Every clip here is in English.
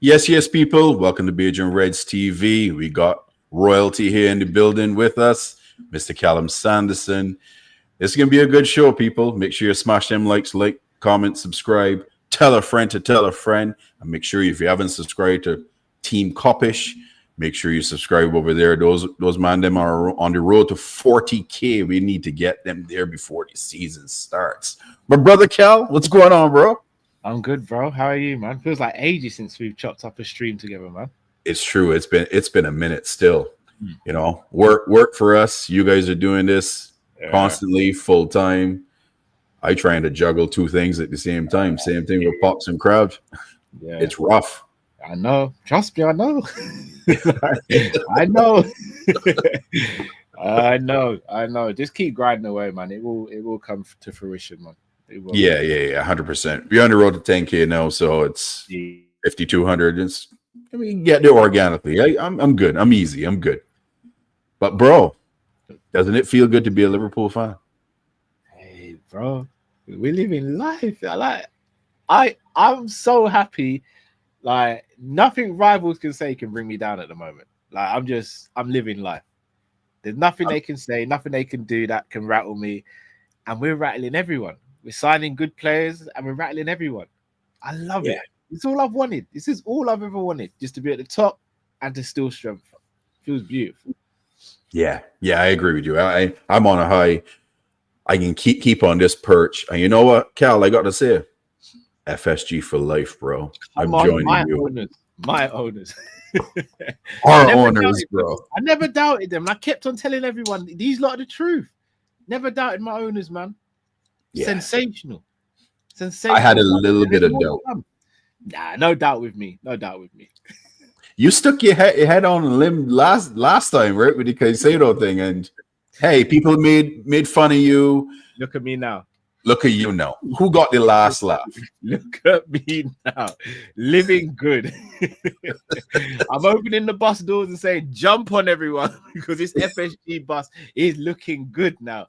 Yes, yes, people. Welcome to Beards and Reds TV. We got royalty here in the building with us, Mr. Callum Sanderson. It's going to be a good show, people. Make sure you smash them likes, like, comment, subscribe, tell a friend to tell a friend, and make sure if you haven't subscribed to Team Coppish, make sure you subscribe over there. Those man them are on the road to 40K. We need to get them there before the season starts. But brother Cal, what's going on, bro? I'm good, bro. How are you, man? Feels like ages since we've chopped up a stream together, man. It's true. It's been a minute still. You know, work for us. You guys are doing this constantly, full time. I trying to juggle two things at the same time. Same thing with pops and crabs. Yeah, It's rough. I know. Trust me, I know. I know. I know. Just keep grinding away, man. It will come to fruition, man. It will. Yeah, 100%. We're on the road to 10K now, so it's 5,200. Get there organically. I'm good. I'm easy. I'm good. But bro, doesn't it feel good to be a Liverpool fan? Hey, bro, we live in life. I'm so happy. Like nothing rivals can say can bring me down at the moment. Like I'm living life. There's nothing they can say, nothing they can do that can rattle me, and we're rattling everyone. We're signing good players and we're rattling everyone. I love it. It's all I've wanted. This is all I've ever wanted, just to be at the top and to still strength. Feels beautiful. Yeah, I agree with you. I'm on a high. I can keep on this perch. And you know what, Cal, I got to say, FSG for life, bro. I'm joining you. My owners. Our owners, bro. I never doubted them. I kept on telling everyone, these lot are the truth. Never doubted my owners, man. Yeah. Sensational. I had a little bit of doubt. Nah, no doubt with me. No doubt with me. You stuck your head on a limb last time, right, with the Caicedo thing, and hey, people made fun of you. Look at me now. Look at you now. Who got the last laugh? Look at me now. Living good. I'm opening the bus doors and saying, jump on everyone, because this FSG bus is looking good now.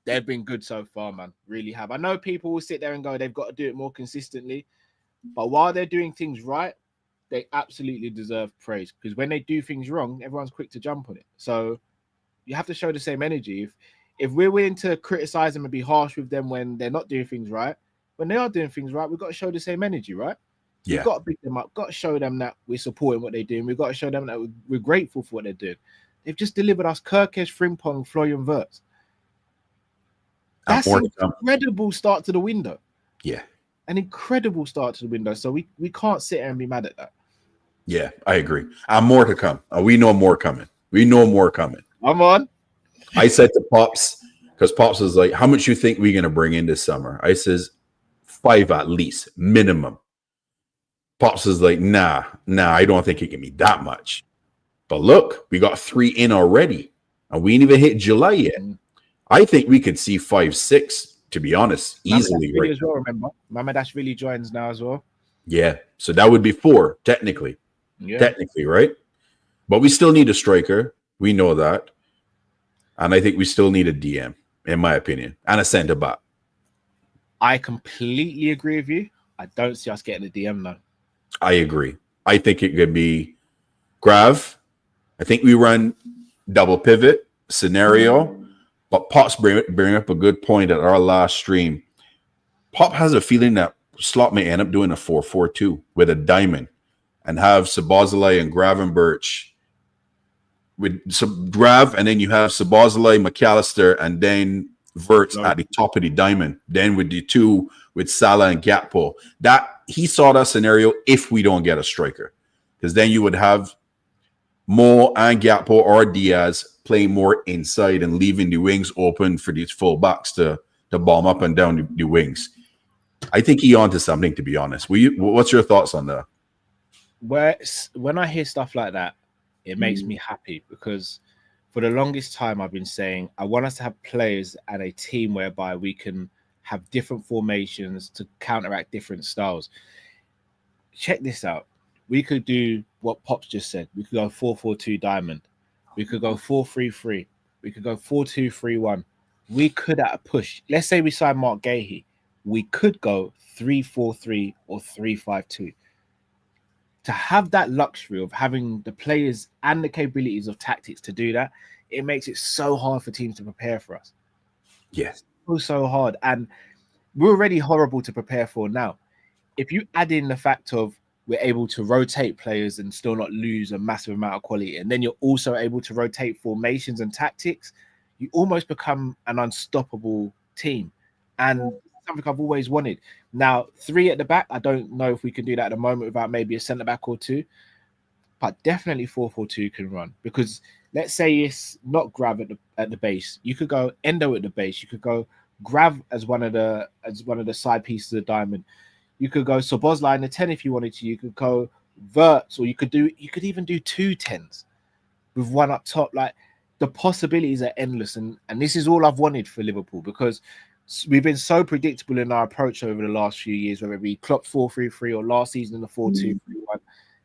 They've been good so far, man. Really have. I know people will sit there and go, they've got to do it more consistently. But while they're doing things right, they absolutely deserve praise. Because when they do things wrong, everyone's quick to jump on it. So you have to show the same energy. If we're willing to criticize them and be harsh with them when they're not doing things right, when they are doing things right, we've got to show the same energy, right? Yeah. We've got to pick them up, got to show them that we're supporting what they're doing. We've got to show them that we're grateful for what they're doing. They've just delivered us Kirkesh, Frimpong, Florian Wirtz. That's an incredible start to the window. Yeah. An incredible start to the window. So we can't sit here and be mad at that. Yeah, I agree. More to come. We know more coming. Come on. I said to Pops, because Pops was like, how much you think we're going to bring in this summer? I says, 5 at least, minimum. Pops is like, nah, I don't think it can be that much. But look, we got 3 in already, and we ain't even hit July yet. I think we could see 5, 6, to be honest, easily. Right as well, remember? Mamadash joins now as well. Yeah, so that would be 4, technically. Yeah. Technically, right? But we still need a striker. We know that. And I think we still need a DM, in my opinion, and a centre back. I completely agree with you. I don't see us getting a DM, though. I agree. I think it could be Grav. I think we run double pivot scenario. But Pop's bring up a good point at our last stream. Pop has a feeling that Slot may end up doing a 4-4-2 with a diamond and have Sabozalai and Gravenberch with Grav, and then you have Sabozalai, McAllister, and then Wirtz at the top of the diamond. Then with the 2 with Salah and Gakpo. That he saw that scenario if we don't get a striker, because then you would have Mo and Gakpo or Diaz playing more inside and leaving the wings open for these full backs to bomb up and down the wings. I think he onto something, to be honest. What's your thoughts on that? When I hear stuff like that, it makes me happy, because for the longest time I've been saying I want us to have players and a team whereby we can have different formations to counteract different styles. Check this out. We could do what Pops just said. We could go 4-4-2 diamond. We could go 4-3-3. We could go 4-2-3-1. We could, at a push, let's say we sign Mark Gahey. we could go 3-4-3 or 3-5-2. To have that luxury of having the players and the capabilities of tactics to do that, it makes it so hard for teams to prepare for us. Yes. So hard. And we're already horrible to prepare for now. If you add in the fact of we're able to rotate players and still not lose a massive amount of quality, and then you're also able to rotate formations and tactics, you almost become an unstoppable team. And something I've always wanted. Now, 3 at the back, I don't know if we can do that at the moment without maybe a centre back or 2, but definitely 4-4-2 can run, because let's say it's not Grav at the base. You could go Endo at the base. You could go Grav as one of the side pieces of diamond. You could go Sobozla in the 10 if you wanted to. You could go Verts, or you could even do 2 10s with one up top. Like, the possibilities are endless, and this is all I've wanted for Liverpool, because we've been so predictable in our approach over the last few years, whether it be Klopp 4-3-3 or last season in the 4-2-3-1.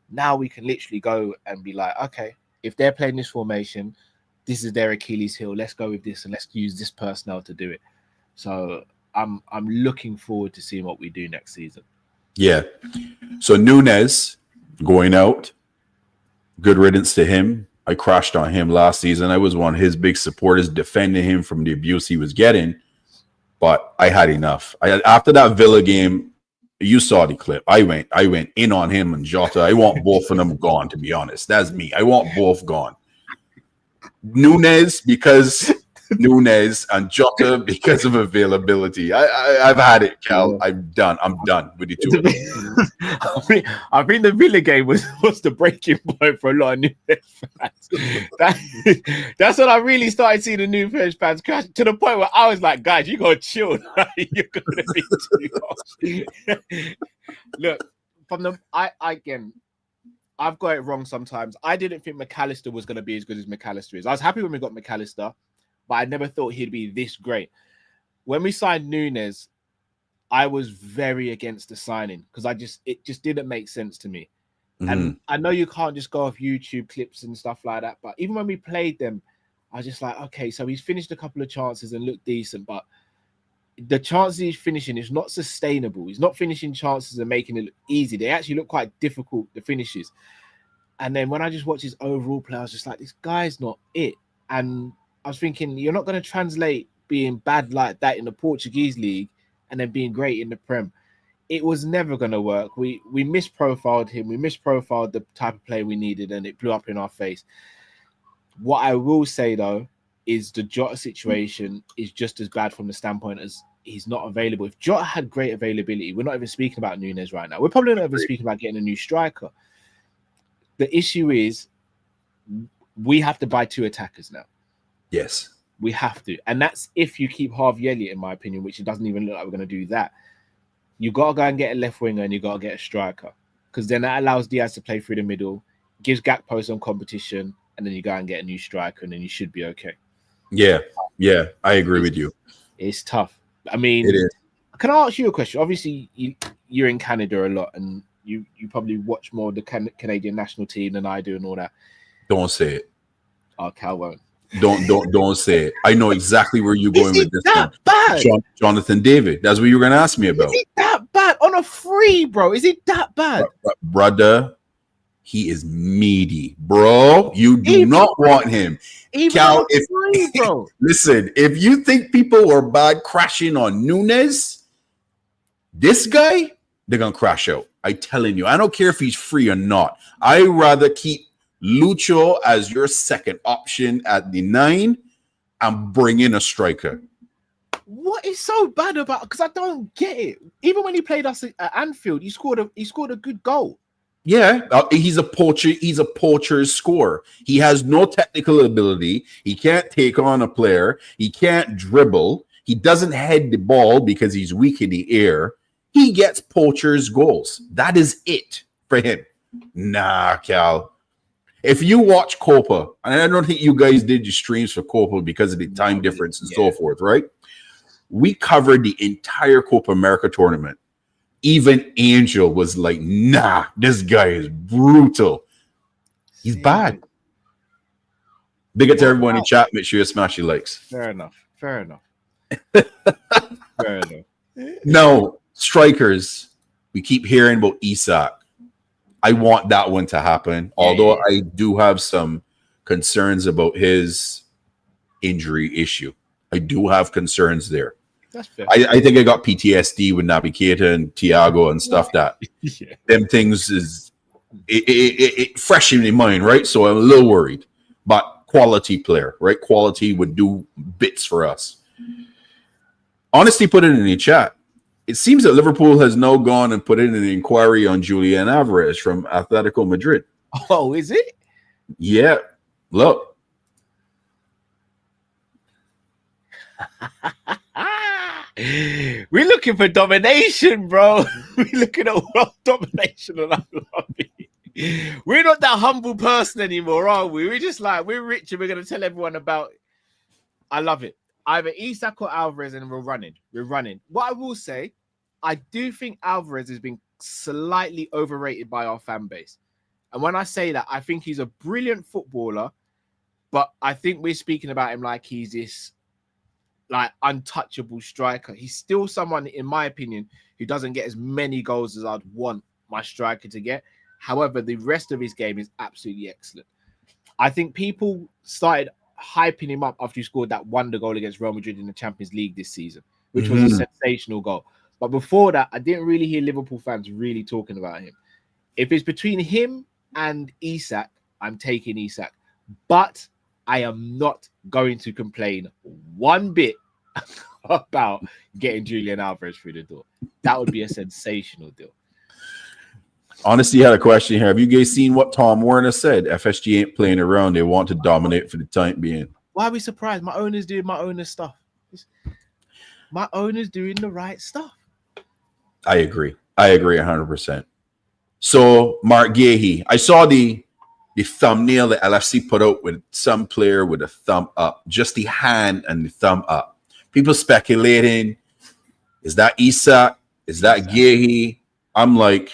Now we can literally go and be like, okay, if they're playing this formation, this is their Achilles heel. Let's go with this and let's use this personnel to do it. So I'm looking forward to seeing what we do next season. Yeah. So Núñez going out, good riddance to him. I crashed on him last season. I was one of his big supporters, defending him from the abuse he was getting. But I had enough. After that Villa game, you saw the clip. I went in on him and Jota. I want both of them gone, to be honest. That's me. I want both gone. Núñez because Núñez, and Jota because of availability. I've had it, Cal. I'm done with the two of them. I think the Villa game was the breaking point for a lot of Núñez fans. That's when I really started seeing the Núñez fans crash, to the point where I was like, guys, you gotta chill. You're gonna be too harsh. Look, I've got it wrong sometimes. I didn't think McAllister was gonna be as good as McAllister is. I was happy when we got McAllister, but I never thought he'd be this great. When we signed Núñez, I was very against the signing because it just didn't make sense to me. Mm-hmm. And I know you can't just go off YouTube clips and stuff like that, but even when we played them, I was just like, okay, so he's finished a couple of chances and looked decent, but the chances he's finishing is not sustainable. He's not finishing chances and making it look easy. They actually look quite difficult, the finishes. And then when I just watched his overall play, I was just like, this guy's not it. And I was thinking, you're not going to translate being bad like that in the Portuguese league and then being great in the Prem. It was never going to work. We misprofiled him. We misprofiled the type of play we needed, and it blew up in our face. What I will say, though, is the Jota situation is just as bad from the standpoint as he's not available. If Jota had great availability, we're not even speaking about Núñez right now. We're probably not even speaking about getting a new striker. The issue is we have to buy 2 attackers now. Yes. We have to. And that's if you keep Harvey Elliott, in my opinion, which it doesn't even look like we're going to do that. You got to go and get a left winger and you got to get a striker, because then that allows Diaz to play through the middle, gives Gakpo some competition, and then you go and get a new striker and then you should be okay. Yeah, I agree with you. It's tough. I mean, it is. Can I ask you a question? Obviously, you're in Canada a lot and you probably watch more of the Canadian national team than I do and all that. Don't say it. Oh, Cal won't. Don't say it. I know exactly where you're going with this. That bad? Jonathan David. That's what you were going to ask me about. Is it that bad on a free, bro? Is it that bad, brother? He is meaty, bro. You do not want him. Cal, bro. Listen, if you think people are bad crashing on Núñez, this guy, they're gonna crash out. I'm telling you. I don't care if he's free or not. I rather keep Lucho as your second option at the 9 and bring in a striker. What is so bad about? Because I don't get it. Even when he played us at Anfield, he scored a good goal. Yeah, he's a poacher. He's a poacher's scorer. He has no technical ability. He can't take on a player. He can't dribble. He doesn't head the ball because he's weak in the air. He gets poacher's goals. That is it for him. Nah, Cal. If you watch Copa, and I don't think you guys did your streams for Copa because of the time difference and so forth, right? We covered the entire Copa America tournament. Even Angel was like, nah, this guy is brutal. He's bad. Big up to everyone in chat. Make sure you smash your likes. Fair enough. No, strikers. We keep hearing about Isak. I want that one to happen. Although I do have some concerns about his injury issue. I do have concerns there. That's fair. I think I got PTSD with Naby Keita and Thiago and stuff that them things is it fresh in my mind, right? So I'm a little worried. But quality player, right? Quality would do bits for us. Honestly, put it in the chat. It seems that Liverpool has now gone and put in an inquiry on Julian Alvarez from Atletico Madrid. Oh, is it? Yeah. Look. We're looking for domination, bro. We're looking at world domination on our lobby. We're not that humble person anymore, are we? We're just like, we're rich and we're going to tell everyone about it. I love it. Either Isak or Alvarez, and we're running. We're running. What I will say, I do think Alvarez has been slightly overrated by our fan base. And when I say that, I think he's a brilliant footballer, but I think we're speaking about him like he's this like untouchable striker. He's still someone, in my opinion, who doesn't get as many goals as I'd want my striker to get. However, the rest of his game is absolutely excellent. I think people started hyping him up after he scored that wonder goal against Real Madrid in the Champions League this season, which was a sensational goal. But before that, I didn't really hear Liverpool fans really talking about him. If it's between him and Isak, I'm taking Isak. But I am not going to complain one bit about getting Julian Alvarez through the door. That would be a sensational deal. Honestly, I had a question here. Have you guys seen what Tom Werner said? FSG ain't playing around. They want to dominate for the time being. Why are we surprised? My owner's doing my owner's stuff. My owner's doing the right stuff. I agree 100%. So, Mark Gahey, I saw the thumbnail that LFC put out with some player with a thumb up, just the hand and the thumb up. People speculating, is that Isak? Is that Gahey? I'm like,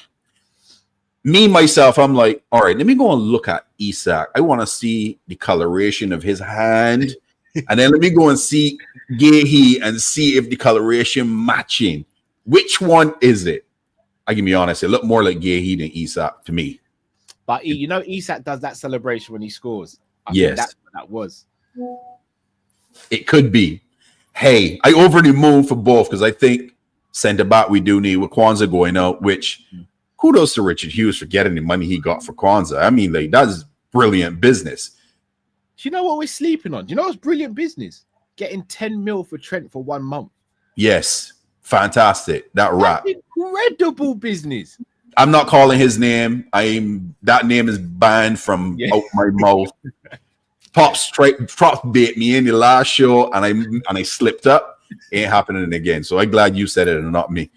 I'm like, all right, let me go and look at Isak. I want to see the coloration of his hand. And then let me go and see Gahey and see if the coloration matching. Which one is it? I can be honest, it looked more like Gahey than Isak to me. But you know, Isak does that celebration when he scores. I yes, think that's what that was. It could be. Hey, I over the moon for both because I think centre back we do need with Kwanzaa going out, which kudos to Richard Hughes for getting the money he got for Kwanzaa. I mean, like, that's brilliant business. Do you know what we're sleeping on? Do you know what's brilliant business? Getting 10 mil for Trent for 1 month. Yes, fantastic. That rap. Incredible business. I'm not calling his name. That name is banned from out my mouth. Pops bait me in the last show, and I slipped up. Ain't happening again. So I'm glad you said it and not me.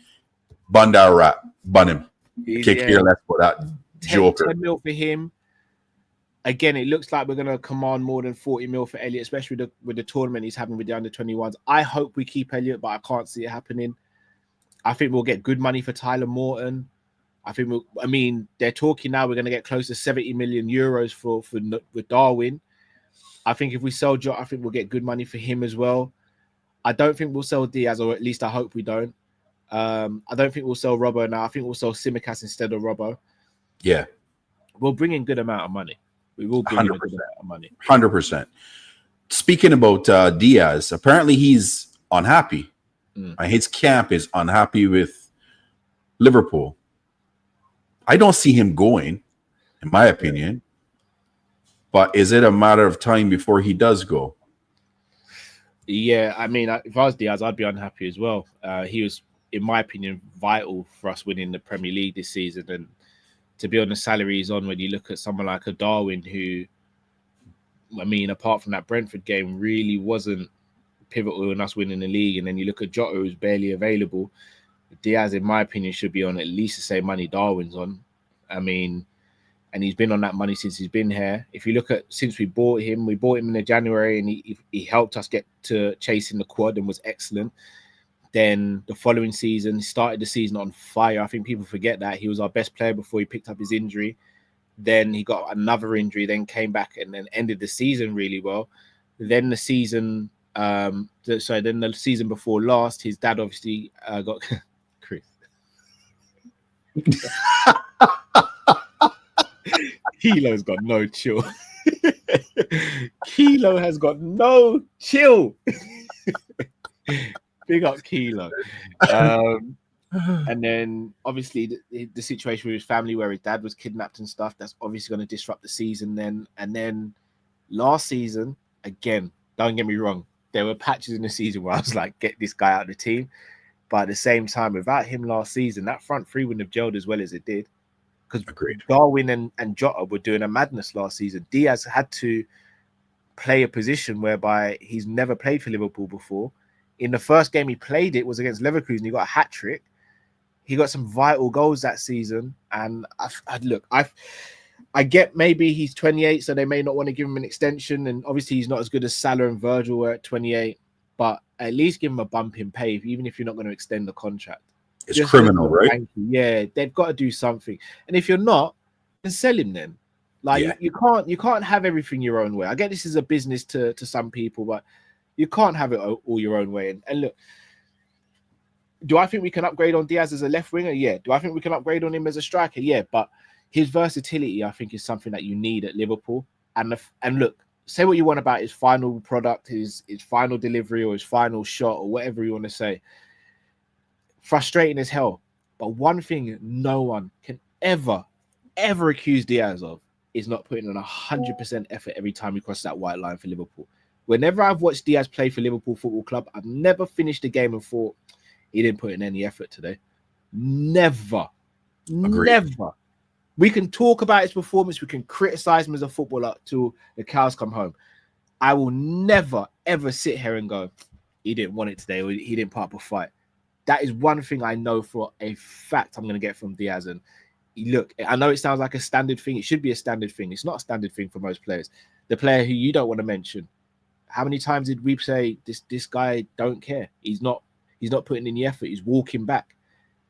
Bun that rap. Bun him. Kick here, let's put that joker. 10 mil for him. Again, it looks like we're going to command more than 40 mil for Elliott, especially with the tournament he's having with the under-21s. I hope we keep Elliott, but I can't see it happening. I think we'll get good money for Tyler Morton. I mean, they're talking now we're going to get close to 70 million euros for Darwin. I think if we sell Jota, I think we'll get good money for him as well. I don't think we'll sell Diaz, or at least I hope we don't. I don't think we'll sell Robbo now. I think we'll sell Tsimikas instead of Robbo. Yeah. We'll bring in good amount of money. We will bring in a good amount of money. 100%. Speaking about Diaz, apparently he's unhappy. His camp is unhappy with Liverpool. I don't see him going, in my opinion. But is it a matter of time before he does go? Yeah, I mean, if I was Diaz, I'd be unhappy as well. He was, in my opinion, vital for us winning the Premier League this season. And to be on the salary he's on, when you look at someone like a Darwin who, I mean, apart from that Brentford game, really wasn't pivotal in us winning the league. And then you look at Jota, who's barely available. Diaz, in my opinion, should be on at least the same money Darwin's on. I mean, and he's been on that money since he's been here. If you look at since we bought him in the January, and he helped us get to chasing the quad and was excellent. Then the following season, he started the season on fire. I think people forget that he was our best player before he picked up his injury. Then he got another injury, then came back and then ended the season really well. Then the season So then the season before last, his dad obviously got Chris. Kilo's got no chill. Kilo has got no chill. Big up Kilo. And then obviously the situation with his family where his dad was kidnapped and stuff, that's obviously going to disrupt the season then. And then last season, again, don't get me wrong, there were patches in the season where I was like, get this guy out of the team. But at the same time, without him last season, that front three wouldn't have gelled as well as it did. Because Darwin and Jota were doing a madness last season. Diaz had to play a position whereby he's never played for Liverpool before. In the first game he played, it was against Leverkusen. He got a hat trick. He got some vital goals that season. And I get maybe he's 28, so they may not want to give him an extension. And obviously he's not as good as Salah and Virgil were at 28. But at least give him a bump in pay, even if you're not going to extend the contract. It's just criminal, right? Yeah, they've got to do something. And if you're not, then sell him then. Like you can't have everything your own way. I get this is a business to some people, but you can't have it all your own way. And look, do I think we can upgrade on Diaz as a left winger? Yeah. Do I think we can upgrade on him as a striker? Yeah. But his versatility, I think, is something that you need at Liverpool. And look, say what you want about his final product, his final delivery, or his final shot, or whatever you want to say. Frustrating as hell. But one thing no one can ever accuse Diaz of is not putting in 100% effort every time he crosses that white line for Liverpool. Whenever I've watched Diaz play for Liverpool Football Club, I've never finished a game and thought he didn't put in any effort today. Never. Agreed. Never. We can talk about his performance. We can criticize him as a footballer till the cows come home. I will never, ever sit here and go, he didn't want it today, or he didn't put up a fight. That is one thing I know for a fact I'm going to get from Diaz. And look, I know it sounds like a standard thing. It should be a standard thing. It's not a standard thing for most players. The player who you don't want to mention, how many times did we say this guy don't care? He's not putting in the effort. He's walking back.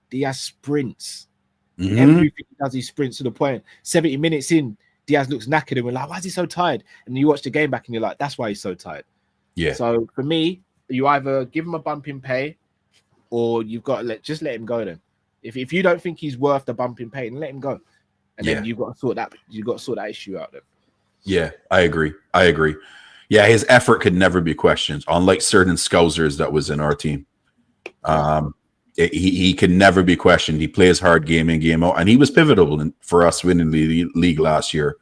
Diaz sprints. Mm-hmm. Everything he does, he sprints to the point. 70 minutes in, Diaz looks knackered and we're like, why is he so tired? And you watch the game back and you're like, that's why he's so tired. Yeah. So for me, you either give him a bump in pay, or you've got to let him go then. If you don't think he's worth the bump in pay, then let him go. And then you've got to sort that issue out then. Yeah, I agree. Yeah, his effort could never be questioned, unlike certain Scousers that was in our team. He can never be questioned. He plays hard game in, game out, and he was pivotal for us winning the league last year.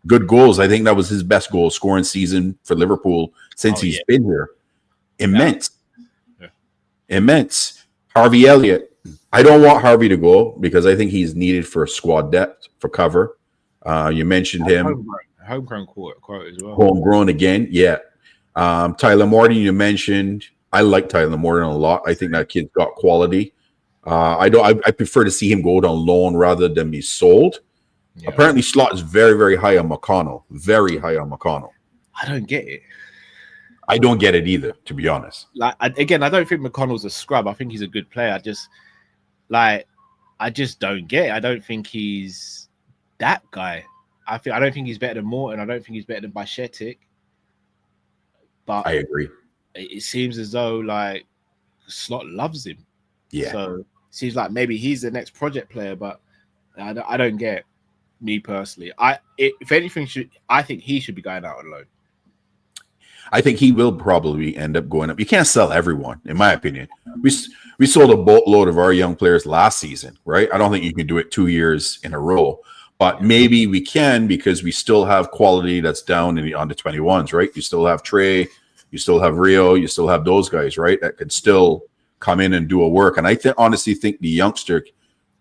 Good goals. I think that was his best goal scoring season for Liverpool since he's been here. Immense. Yeah. Immense. Harvey Elliott. I don't want Harvey to go because I think he's needed for squad depth, for cover. You mentioned him. Homegrown quote as well. Homegrown again, yeah. Tyler Morton, you mentioned. I like Tyler Morton a lot. I think that kid's got quality. I prefer to see him go on loan rather than be sold. Yeah. Apparently, Slot is very, very high on McConnell. Very high on McConnell. I don't get it. I don't get it either, to be honest. I don't think McConnell's a scrub. I think he's a good player. I just don't get it. I don't think he's that guy. I don't think he's better than Morton. I don't think he's better than Bajcetic. But I agree. It seems as though like Slot loves him. Yeah. So it seems like maybe he's the next project player, but I don't get it, me personally. If anything, I think he should be going out on loan. I think he will probably end up going up. You can't sell everyone, in my opinion. We sold a boatload of our young players last season, right? I don't think you can do it 2 years in a row, but maybe we can because we still have quality that's down in the under 21s, right? You still have Trey, you still have Rio, you still have those guys, right? That could still come in and do a work. And I honestly think the youngster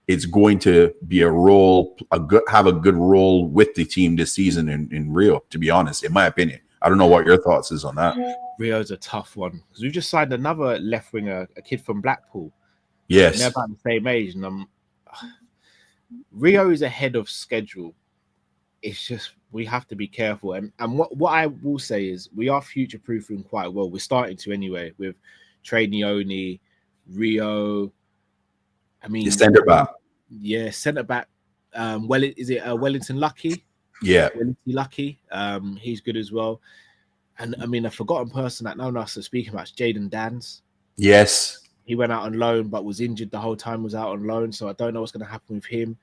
is going to be have a good role with the team this season in Rio, to be honest, in my opinion. I don't know what your thoughts is on that. Rio's a tough one because we've just signed another left winger, a kid from Blackpool. Yes, they're about the same age, and Rio is ahead of schedule. It's just we have to be careful. And what I will say is we are future proofing quite well. We're starting to anyway with Trey Neone, Rio. I mean, centre back. Yeah, centre back. Is it Wellington Lucky? Yeah, Wellington Lucky. He's good as well. And I mean, a forgotten person that no one else is speaking about is Jaden Dans. Yes. He went out on loan, but was injured the whole time. Was out on loan, so I don't know what's going to happen with him.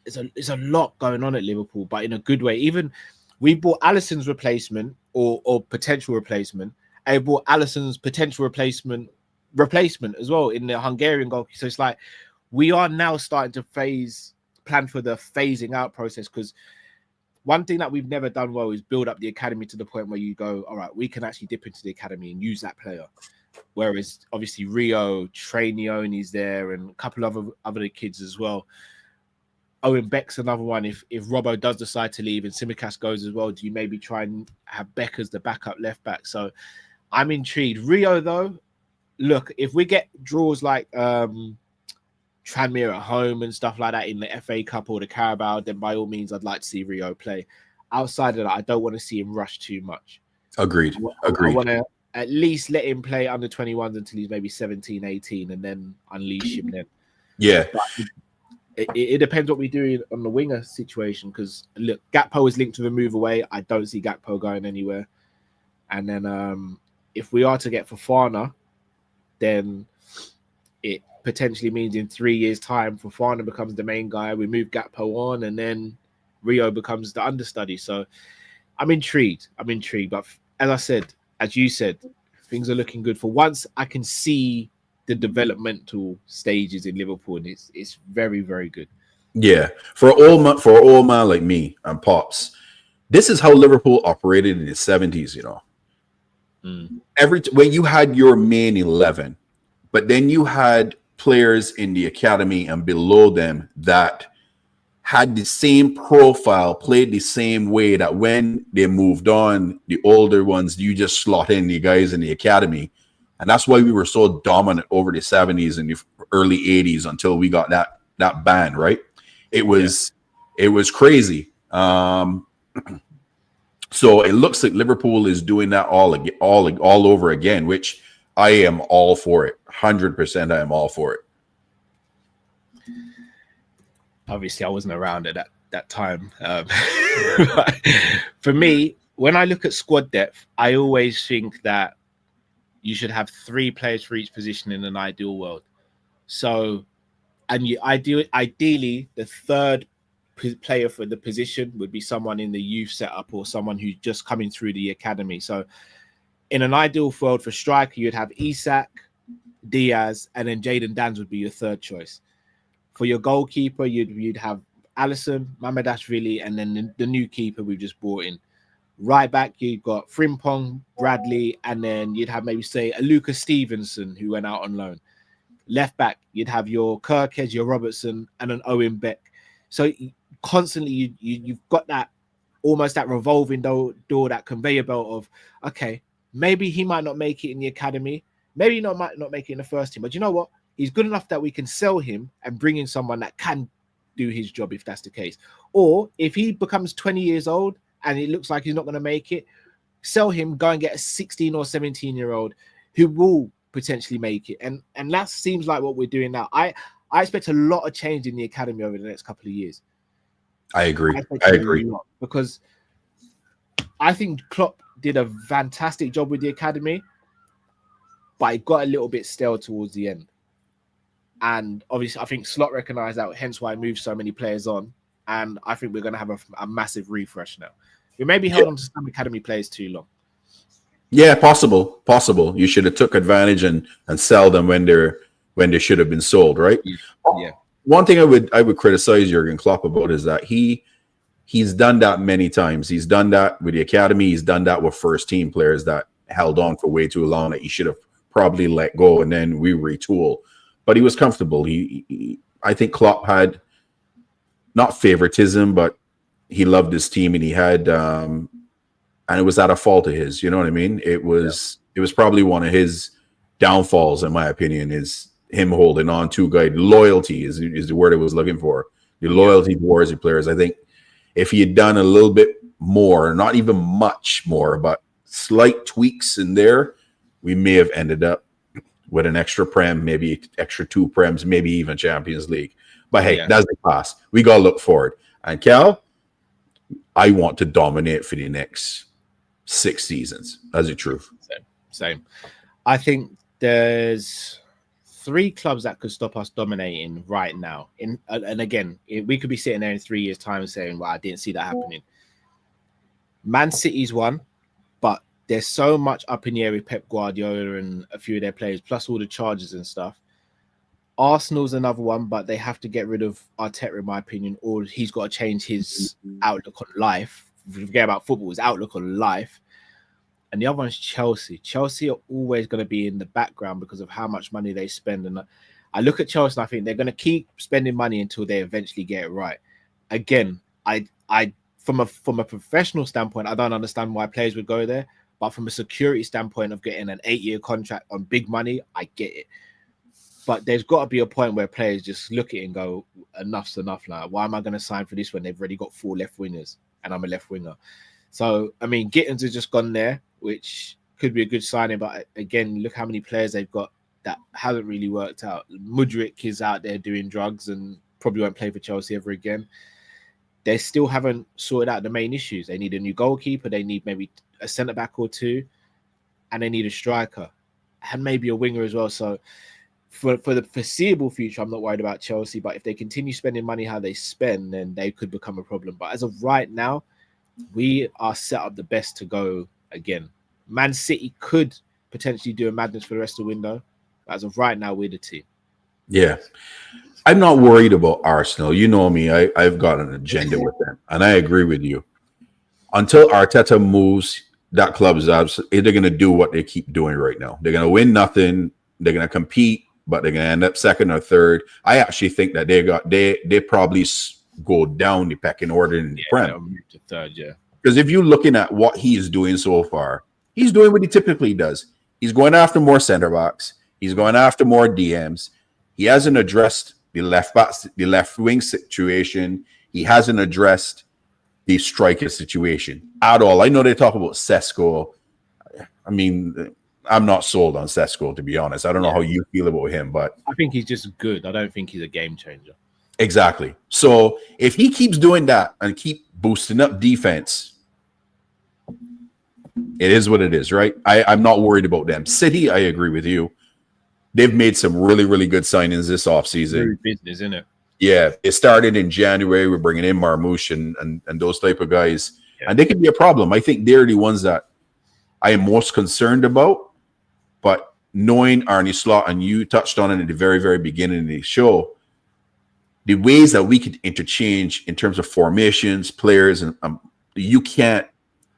There's a lot going on at Liverpool, but in a good way. Even we bought Alisson's replacement or potential replacement. I bought Alisson's potential replacement as well in the Hungarian goal. So it's like we are now starting to plan for the phasing out process, because one thing that we've never done well is build up the academy to the point where you go, all right, we can actually dip into the academy and use that player. Whereas obviously Rio, Trainioni's there, and a couple of other kids as well. Owen Beck's another one. If Robbo does decide to leave and Tsimikas goes as well, do you maybe try and have Beck as the backup left back? So I'm intrigued. Rio, though, look, if we get draws like Tranmere at home and stuff like that in the FA Cup or the Carabao, then by all means, I'd like to see Rio play. Outside of that, I don't want to see him rush too much. Agreed. I want to at least let him play under 21s until he's maybe 17, 18, and then unleash him then. Yeah. But it depends what we do on the winger situation, because, look, Gakpo is linked to the move away. I don't see Gakpo going anywhere. And then if we are to get Fofana, then it potentially means in 3 years' time, Fofana becomes the main guy. We move Gakpo on, and then Rio becomes the understudy. So I'm intrigued. But as I said, as you said, things are looking good. For once, I can see the developmental stages in Liverpool, and it's very, very good. Yeah. For an old man like me and Pops, this is how Liverpool operated in the 70s, you know. When you had your main 11, but then you had players in the academy and below them that had the same profile, played the same way, that when they moved on, the older ones, you just slot in the guys in the academy. And that's why we were so dominant over the 70s and the early 80s until we got that ban, right? It was crazy. So it looks like Liverpool is doing that all over again, which I am all for it. 100% I am all for it. Obviously, I wasn't around at that time. For me, when I look at squad depth, I always think that you should have 3 players for each position in an ideal world. So, and ideally, the third player for the position would be someone in the youth setup or someone who's just coming through the academy. So, in an ideal world for striker, you'd have Isak, Diaz, and then Jaden Dans would be your third choice. For your goalkeeper, you'd have Alisson, Mamardashvili, and then the new keeper we've just brought in. Right back, you've got Frimpong, Bradley, and then you'd have maybe say a Lucas Stevenson who went out on loan. Left back, you'd have your Kirkes, your Robertson, and an Owen Beck. So constantly you've got that almost that revolving door, that conveyor belt of, okay, maybe he might not make it in the academy, maybe might not make it in the first team, but you know what? He's good enough that we can sell him and bring in someone that can do his job if that's the case. Or if he becomes 20 years old and it looks like he's not going to make it, sell him, go and get a 16 or 17-year-old who will potentially make it. And that seems like what we're doing now. I expect a lot of change in the academy over the next couple of years. I agree. I agree. Because I think Klopp did a fantastic job with the academy, but it got a little bit stale towards the end. And obviously, I think Slot recognized that, hence why I moved so many players on. And I think we're going to have a massive refresh now. We maybe held on to some academy players too long. Yeah, possible. You should have took advantage and sell them when they should have been sold, right? Yeah. One thing I would criticize Jurgen Klopp about is that he's done that many times. He's done that with the academy. He's done that with first team players that held on for way too long that he should have probably let go, and then we retool. But he was comfortable. I think Klopp had not favoritism, but he loved his team, and he had, and it was at a fault of his. You know what I mean? It was probably one of his downfalls, in my opinion, is him holding on to guy. Loyalty is the word I was looking for. The loyalty towards the players. I think if he had done a little bit more, not even much more, but slight tweaks in there, we may have ended up with an extra prem, maybe extra 2 prems, maybe even Champions League. But hey, that's the past. We got to look forward. And Cal, I want to dominate for the next 6 seasons. That's the truth. Same. I think there's 3 clubs that could stop us dominating right now. And again, we could be sitting there in 3 years' time saying, "Well, I didn't see that happening." Man City's one, but there's so much up in the air with Pep Guardiola and a few of their players, plus all the charges and stuff. Arsenal's another one, but they have to get rid of Arteta, in my opinion, or he's got to change his outlook on life. Forget about football, his outlook on life. And the other one's Chelsea. Chelsea are always going to be in the background because of how much money they spend. And I look at Chelsea and I think they're going to keep spending money until they eventually get it right. Again, I from a professional standpoint, I don't understand why players would go there. But from a security standpoint of getting an 8-year contract on big money, I get it. But there's got to be a point where players just look at it and go, enough's enough now. Why am I going to sign for this when they've already got 4 left wingers and I'm a left winger? So, I mean, Gittins has just gone there, which could be a good signing. But again, look how many players they've got that haven't really worked out. Mudryk is out there doing drugs and probably won't play for Chelsea ever again. They still haven't sorted out the main issues. They need a new goalkeeper. They need maybe a centre-back or 2. And they need a striker. And maybe a winger as well. So, for the foreseeable future, I'm not worried about Chelsea, but if they continue spending money how they spend, then they could become a problem. But as of right now, we are set up the best to go again. Man City could potentially do a madness for the rest of the window. But as of right now, we're the team. Yeah. I'm not worried about Arsenal. You know me. I've got an agenda with them. And I agree with you. Until Arteta moves, that club's they're going to do what they keep doing right now. They're going to win nothing. They're going to compete, but they're going to end up second or third. I actually think that they probably go down the pecking order in the Prem. To third, yeah. Because if you're looking at what he is doing so far, he's doing what he typically does. He's going after more center backs. He's going after more DMs. He hasn't addressed the left wing situation. He hasn't addressed the striker situation at all. I know they talk about Sesko. I mean, I'm not sold on Sesko, to be honest. I don't know how you feel about him, but I think he's just good. I don't think he's a game changer. Exactly. So if he keeps doing that and keep boosting up defense, it is what it is, right? I'm not worried about them. City, I agree with you. They've made some really, really good signings this offseason. Very business, isn't it? Yeah, it started in January. We're bringing in Marmouche and those type of guys. Yeah. And they can be a problem. I think they're the ones that I am most concerned about. But knowing Arne Slot, and you touched on it at the very, very beginning of the show, the ways that we could interchange in terms of formations, players, and you can't.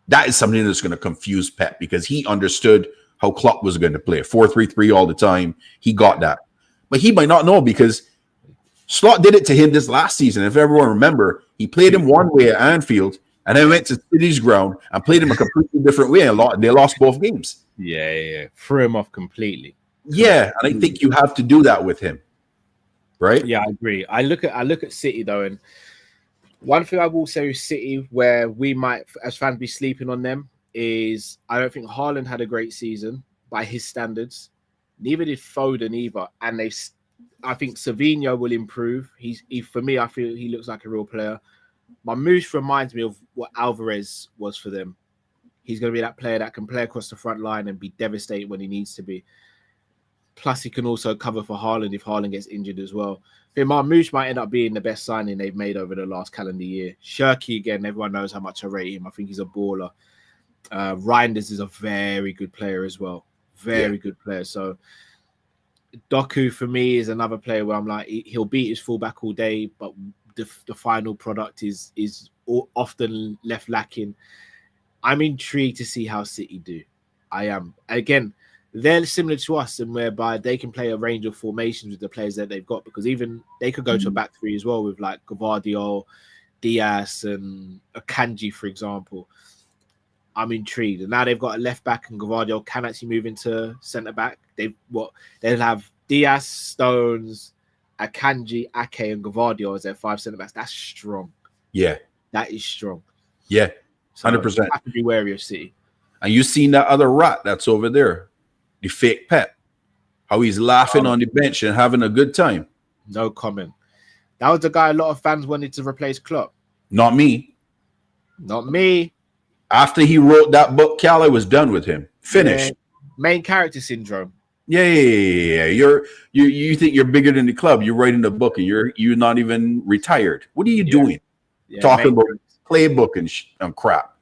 That is something that's going to confuse Pep because he understood how Klopp was going to play 4-3-3 all the time. He got that, but he might not know because Slot did it to him this last season. If everyone remember, he played him one way at Anfield, and then went to City's ground and played him a completely different way, and they lost both games. Yeah, threw him off completely. Yeah, and I think you have to do that with him. Right? Yeah, I agree. I look at City though, and one thing I will say with City, where we might, as fans, be sleeping on them, is I don't think Haaland had a great season by his standards. Neither did Foden either, and I think Savinho will improve. For me, I feel he looks like a real player. Marmouche reminds me of what Alvarez was for them. He's going to be that player that can play across the front line and be devastating when he needs to be. Plus, he can also cover for Haaland if Haaland gets injured as well. I think Marmouche might end up being the best signing they've made over the last calendar year. Shirky, again, everyone knows how much I rate him. I think he's a baller. Reinders is a very good player as well. Very good player. So, Doku, for me, is another player where I'm like, he'll beat his fullback all day, but the final product is often left lacking. I'm intrigued to see how City do. I am. Again, they're similar to us and whereby they can play a range of formations with the players that they've got, because even they could go to a back three as well with like Gvardiol, Diaz, and Akanji, for example. I'm intrigued. And now they've got a left back, and Gvardiol can actually move into centre back. They'll have Diaz, Stones, Akanji, Ake, and Gvardiol as their 5 centre backs. That's strong. Yeah, that is strong. Yeah, 100%. So have to be wary of City. And you seen that other rat that's over there, the fake Pep, how he's laughing on the bench and having a good time. No comment. That was the guy a lot of fans wanted to replace Klopp. Not me. Not me. After he wrote that book, Cal, I was done with him. Finished. Yeah. Main character syndrome. Yeah. You think you're bigger than the club. You're writing a book and you're not even retired. What are you doing? Yeah, Talking about playbook and crap.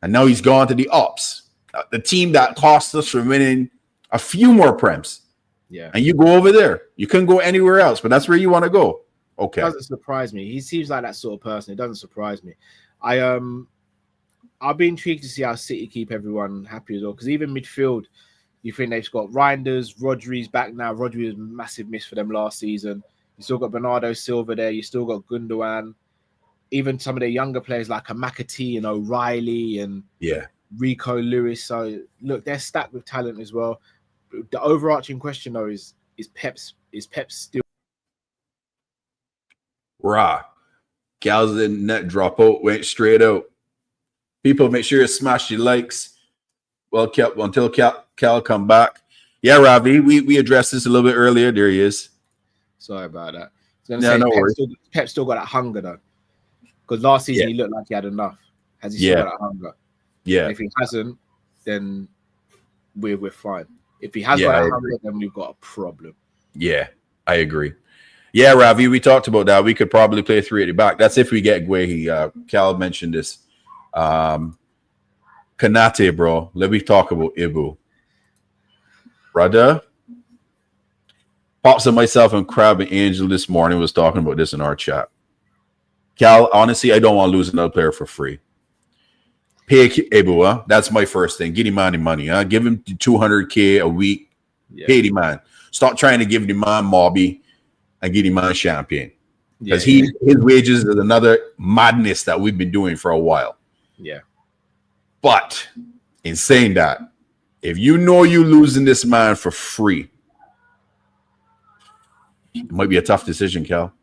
And now he's gone to the Ops, the team that cost us from winning a few more prems. Yeah. And you go over there. You couldn't go anywhere else, but that's where you want to go. Okay. It doesn't surprise me. He seems like that sort of person. It doesn't surprise me. I'll be intrigued to see how City keep everyone happy as well. Because even midfield, you think they've got Reinders, Rodri's back now. Rodri was a massive miss for them last season. You still got Bernardo Silva there. You still got Gundogan. Even some of the younger players like a McAtee and O'Reilly and Rico Lewis. So look, they're stacked with talent as well. The overarching question though is Pep still Gals in net drop out, went straight out. People, make sure you smash your likes. Well, until Cal come back. Yeah, Ravi, we addressed this a little bit earlier. There he is. Sorry about that. I was gonna say Pep still got that hunger though. Because last season he looked like he had enough. Has he still got that hunger? Yeah. And if he hasn't, then we're fine. If he has got that hunger, then we've got a problem. Yeah, I agree. Yeah, Ravi, we talked about that. We could probably play 3 at the back. That's if we get Guehi. Cal mentioned this. Konate, bro. Let me talk about Ibu. Brother. Pops and myself and Crab and Angel this morning was talking about this in our chat. Cal, honestly, I don't want to lose another player for free. Pay Ibu, huh? That's my first thing. Get him money, huh? Give him $200K a week. Yeah. Pay the man. Stop trying to give the man Mobby and get him on champagne. Because his wages is another madness that we've been doing for a while. Yeah. But in saying that, if you know you're losing this man for free, it might be a tough decision, Cal.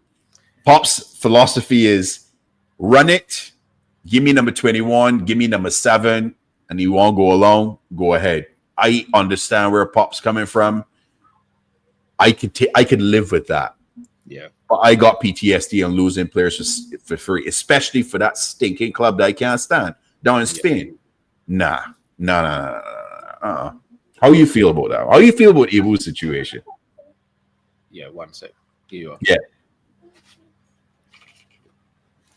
Pop's philosophy is run it, give me number 21, give me number 7, and you won't go along, go ahead. I understand where Pop's coming from. I could live with that. Yeah. But I got PTSD on losing players for free, especially for that stinking club that I can't stand down in Spain. Nah. How you feel about that? How you feel about Ibu's situation? Yeah, 1 sec. Here you are. Yeah.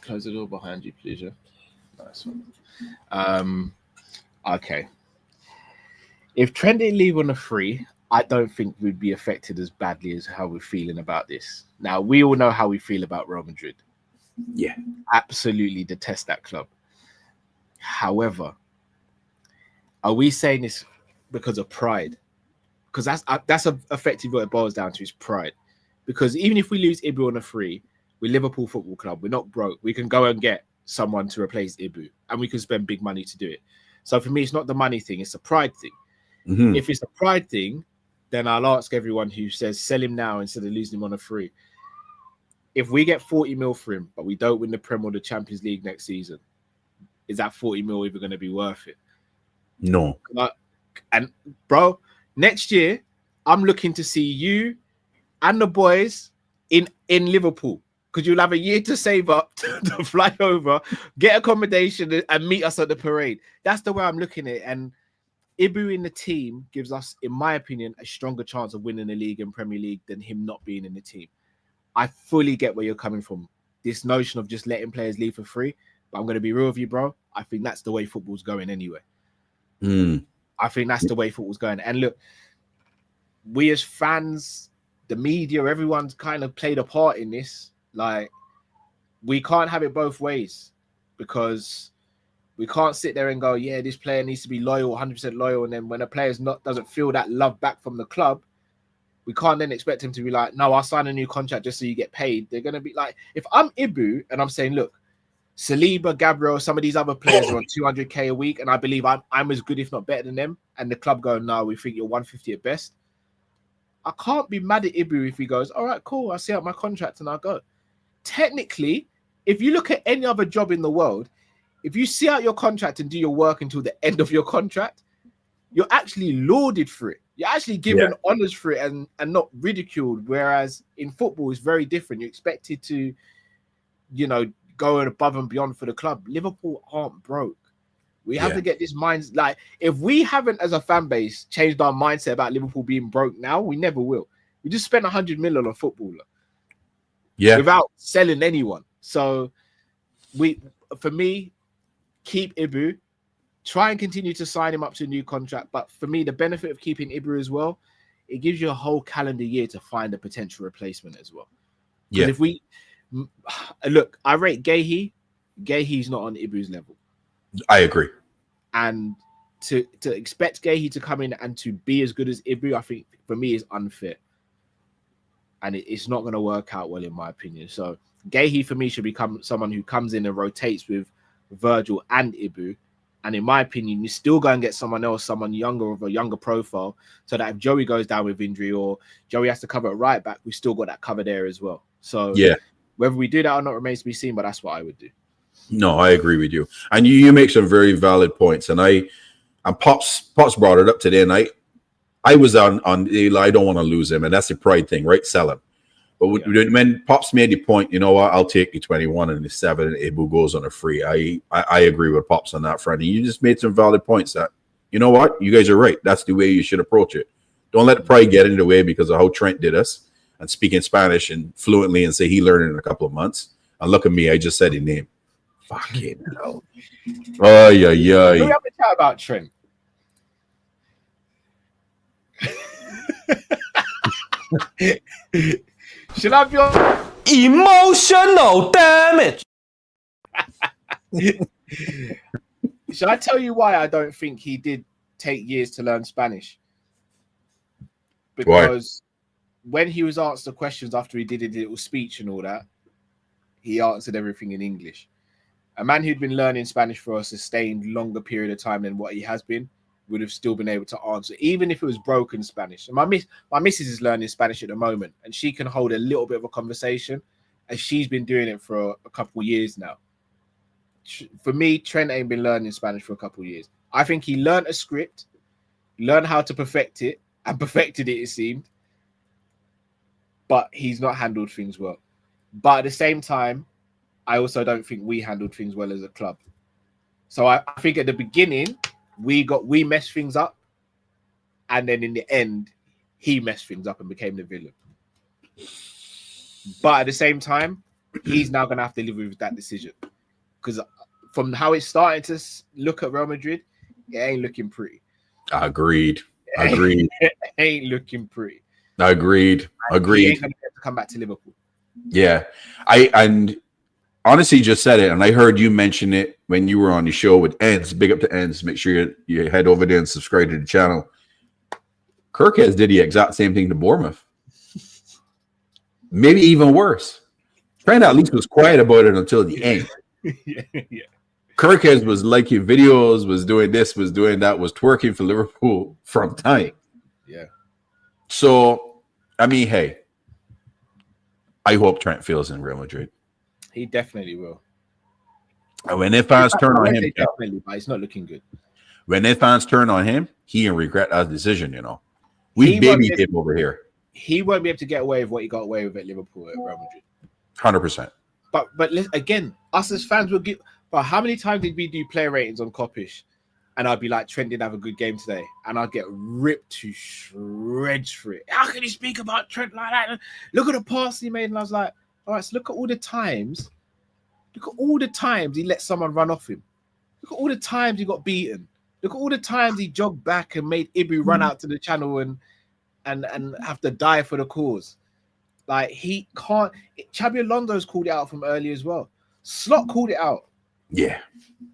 Close the door behind you, please. Yeah. Nice one. Okay. If Trent didn't leave on a free, I don't think we'd be affected as badly as how we're feeling about this. Now, we all know how we feel about Real Madrid. Yeah. Absolutely detest that club. However, are we saying this because of pride? Because that's effectively what it boils down to, is pride. Because even if we lose Ibu on a free, we're Liverpool Football Club. We're not broke. We can go and get someone to replace Ibu, and we can spend big money to do it. So for me, it's not the money thing; it's a pride thing. Mm-hmm. If it's a pride thing, then I'll ask everyone who says sell him now instead of losing him on a free. If we get 40 mil for him, but we don't win the Prem or the Champions League next season, is that 40 mil even going to be worth it? No. And bro, next year I'm looking to see you and the boys in Liverpool, because you'll have a year to save up to fly over, get accommodation, and meet us at the parade. That's the way I'm looking at it. And Ibu in the team gives us, in my opinion, a stronger chance of winning the league and Premier League than him not being in the team. I fully get where you're coming from. This notion of just letting players leave for free. But I'm going to be real with you, bro. I think that's the way football's going anyway. I think that's the way football's going. And look, we as fans, the media, everyone's kind of played a part in this. Like, we can't have it both ways, because we can't sit there and go, yeah, this player needs to be loyal, 100% loyal. And then when a player's doesn't feel that love back from the club, we can't then expect him to be like, no, I'll sign a new contract just so you get paid. They're going to be like, if I'm Ibu and I'm saying, look, Saliba, Gabriel, some of these other players are on 200K a week, and I believe I'm as good, if not better than them, and the club go, no, we think you're 150 at best. I can't be mad at Ibu if he goes, all right, cool, I'll see out my contract and I'll go. Technically, if you look at any other job in the world, if you see out your contract and do your work until the end of your contract, you're actually lauded for it. You're actually given honors for it and not ridiculed. Whereas in football, it's very different. You're expected to, go above and beyond for the club. Liverpool aren't broke. We have to get this mind. Like, if we haven't, as a fan base, changed our mindset about Liverpool being broke now, we never will. We just spent 100 million on a footballer, without selling anyone. So, for me, keep Ibu, try and continue to sign him up to a new contract. But for me, the benefit of keeping Ibu as well, it gives you a whole calendar year to find a potential replacement as well. Because if we look, I rate Gahey. Gahey's not on Ibu's level. I agree. And to expect Gahey to come in and to be as good as Ibu, I think for me is unfair. And it's not going to work out well, in my opinion. So Gahey for me should become someone who comes in and rotates with Virgil and Ibu. And in my opinion, you still go and get someone else, someone younger, of a younger profile, so that if Joey goes down with injury or Joey has to cover at right back, we've still got that cover there as well. So whether we do that or not remains to be seen, but that's what I would do. No, I agree with you. And you make some very valid points. And Pops brought it up today, and I was on I don't want to lose him, and that's the pride thing, right? Sell him. But when Pops made the point, you know what, I'll take the 21 and the 7, and Ibu goes on a free. I agree with Pops on that front. And you just made some valid points that, you know what, you guys are right. That's the way you should approach it. Don't let the pride get in the way because of how Trent did us and speaking Spanish and fluently and say he learned it in a couple of months. And look at me, I just said his name. Fucking hell. Oh, yeah. We have a chat about Trent. Should I be on emotional damage? Should I tell you why I don't think he did take years to learn Spanish? Because when he was asked the questions after he did a little speech and all that, he answered everything in English. A man who'd been learning Spanish for a sustained longer period of time than what he has been would have still been able to answer, even if it was broken Spanish. And my missus is learning Spanish at the moment, and she can hold a little bit of a conversation, and she's been doing it for a couple of years now. For me, Trent ain't been learning Spanish for a couple of years. I think he learned a script, learned how to perfect it, and perfected it, it seemed. But he's not handled things well. But at the same time, I also don't think we handled things well as a club. So I think at the beginning, we messed things up. And then in the end, he messed things up and became the villain. But at the same time, he's now going to have to live with that decision. Because from how it's starting to look at Real Madrid, it ain't looking pretty. Agreed. It ain't looking pretty. Agreed. He ain't going to get to come back to Liverpool. Yeah. And honestly just said it, and I heard you mention it when you were on the show with Ends. Big up to Ends. Make sure you head over there and subscribe to the channel. Kirkes did the exact same thing to Bournemouth. Maybe even worse. Trent at least was quiet about it until the end. yeah. Kirkes was liking videos, was doing this, was doing that, was twerking for Liverpool from time. Yeah. So, I mean, hey, I hope Trent feels in Real Madrid. He definitely will. And when their fans turn on him, definitely, but it's not looking good. When their fans turn on him, he can regret that decision, you know. We babied him over here. He won't be able to get away with what he got away with at Liverpool at Real Madrid. 100%. But again, us as fans will give. But how many times did we do player ratings on Kopish? And I'd be like, Trent didn't have a good game today. And I'd get ripped to shreds for it. How can you speak about Trent like that? Look at the pass he made. And I was like, all right, so look at all the times. Look at all the times he let someone run off him. Look at all the times he got beaten. Look at all the times he jogged back and made Ibu run out to the channel and have to die for the cause. Like, he can't. Xabi Alonso's called it out from early as well. Slot called it out. Yeah.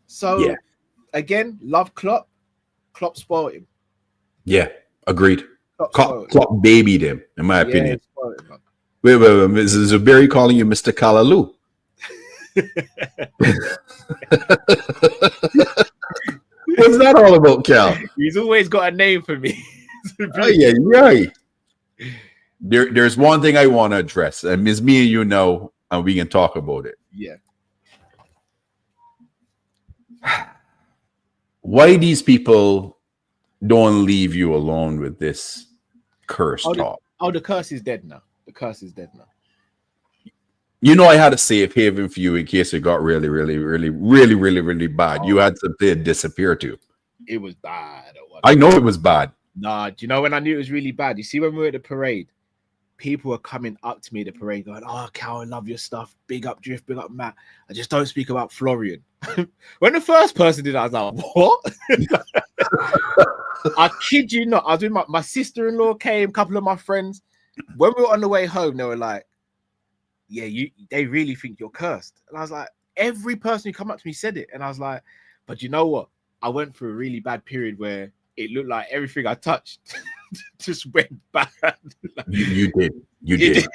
So, again, love Klopp. Klopp spoiled him. Yeah, agreed. Klopp babied him, in my opinion. Him, wait. Is Barry calling you Mr. Kalaloo? What's that all about, Cal? He's always got a name for me. Yeah. There's one thing I want to address, and it's me and you know, and we can talk about it. Yeah. Why these people don't leave you alone with this curse talk? The curse is dead now. The curse is dead now. You know, I had a safe haven for you in case it got really, really, really, really, really, really bad. You had something to disappear to. It was bad. I know it was bad. Nah, do you know when I knew it was really bad? You see, when we were at the parade, people were coming up to me at the parade going, "Oh, Cal, I love your stuff. Big up Drift, big up Matt. I just don't speak about Florian." When the first person did that, I was like, "What?" I kid you not. I was with my sister-in-law came, a couple of my friends. When we were on the way home, they were like, "Yeah, they really think you're cursed." And I was like, every person who come up to me said it. And I was like, but you know what? I went through a really bad period where it looked like everything I touched just went bad. You did. You did.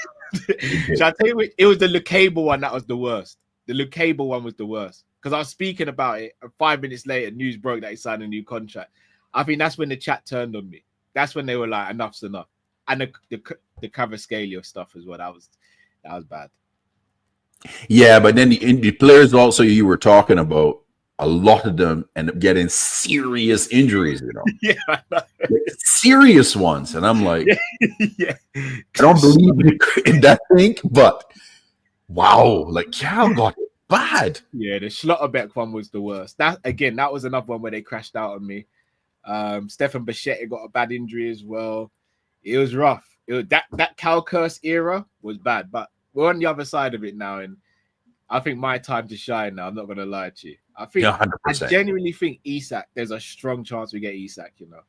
Shall I tell you, it was the Lucable one that was the worst. The Lucable one was the worst. Because I was speaking about it, and 5 minutes later, news broke that he signed a new contract. I think that's when the chat turned on me. That's when they were like, enough's enough. And the Cavaschelio stuff as well. That was bad. Yeah, but then the players also you were talking about, a lot of them end up getting serious injuries, you know. Yeah, like, serious ones. And I'm like, yeah. I don't believe in that thing, but wow, like Cal got it bad. Yeah, the Schlotterbeck one was the worst. That was another one where they crashed out on me. Stefan Bichetti got a bad injury as well. It was rough. That Cal curse era was bad, but we're on the other side of it now, and I think my time to shine now. I'm not gonna lie to you. I think 100%. I genuinely think Isak. There's a strong chance we get Isak. You know,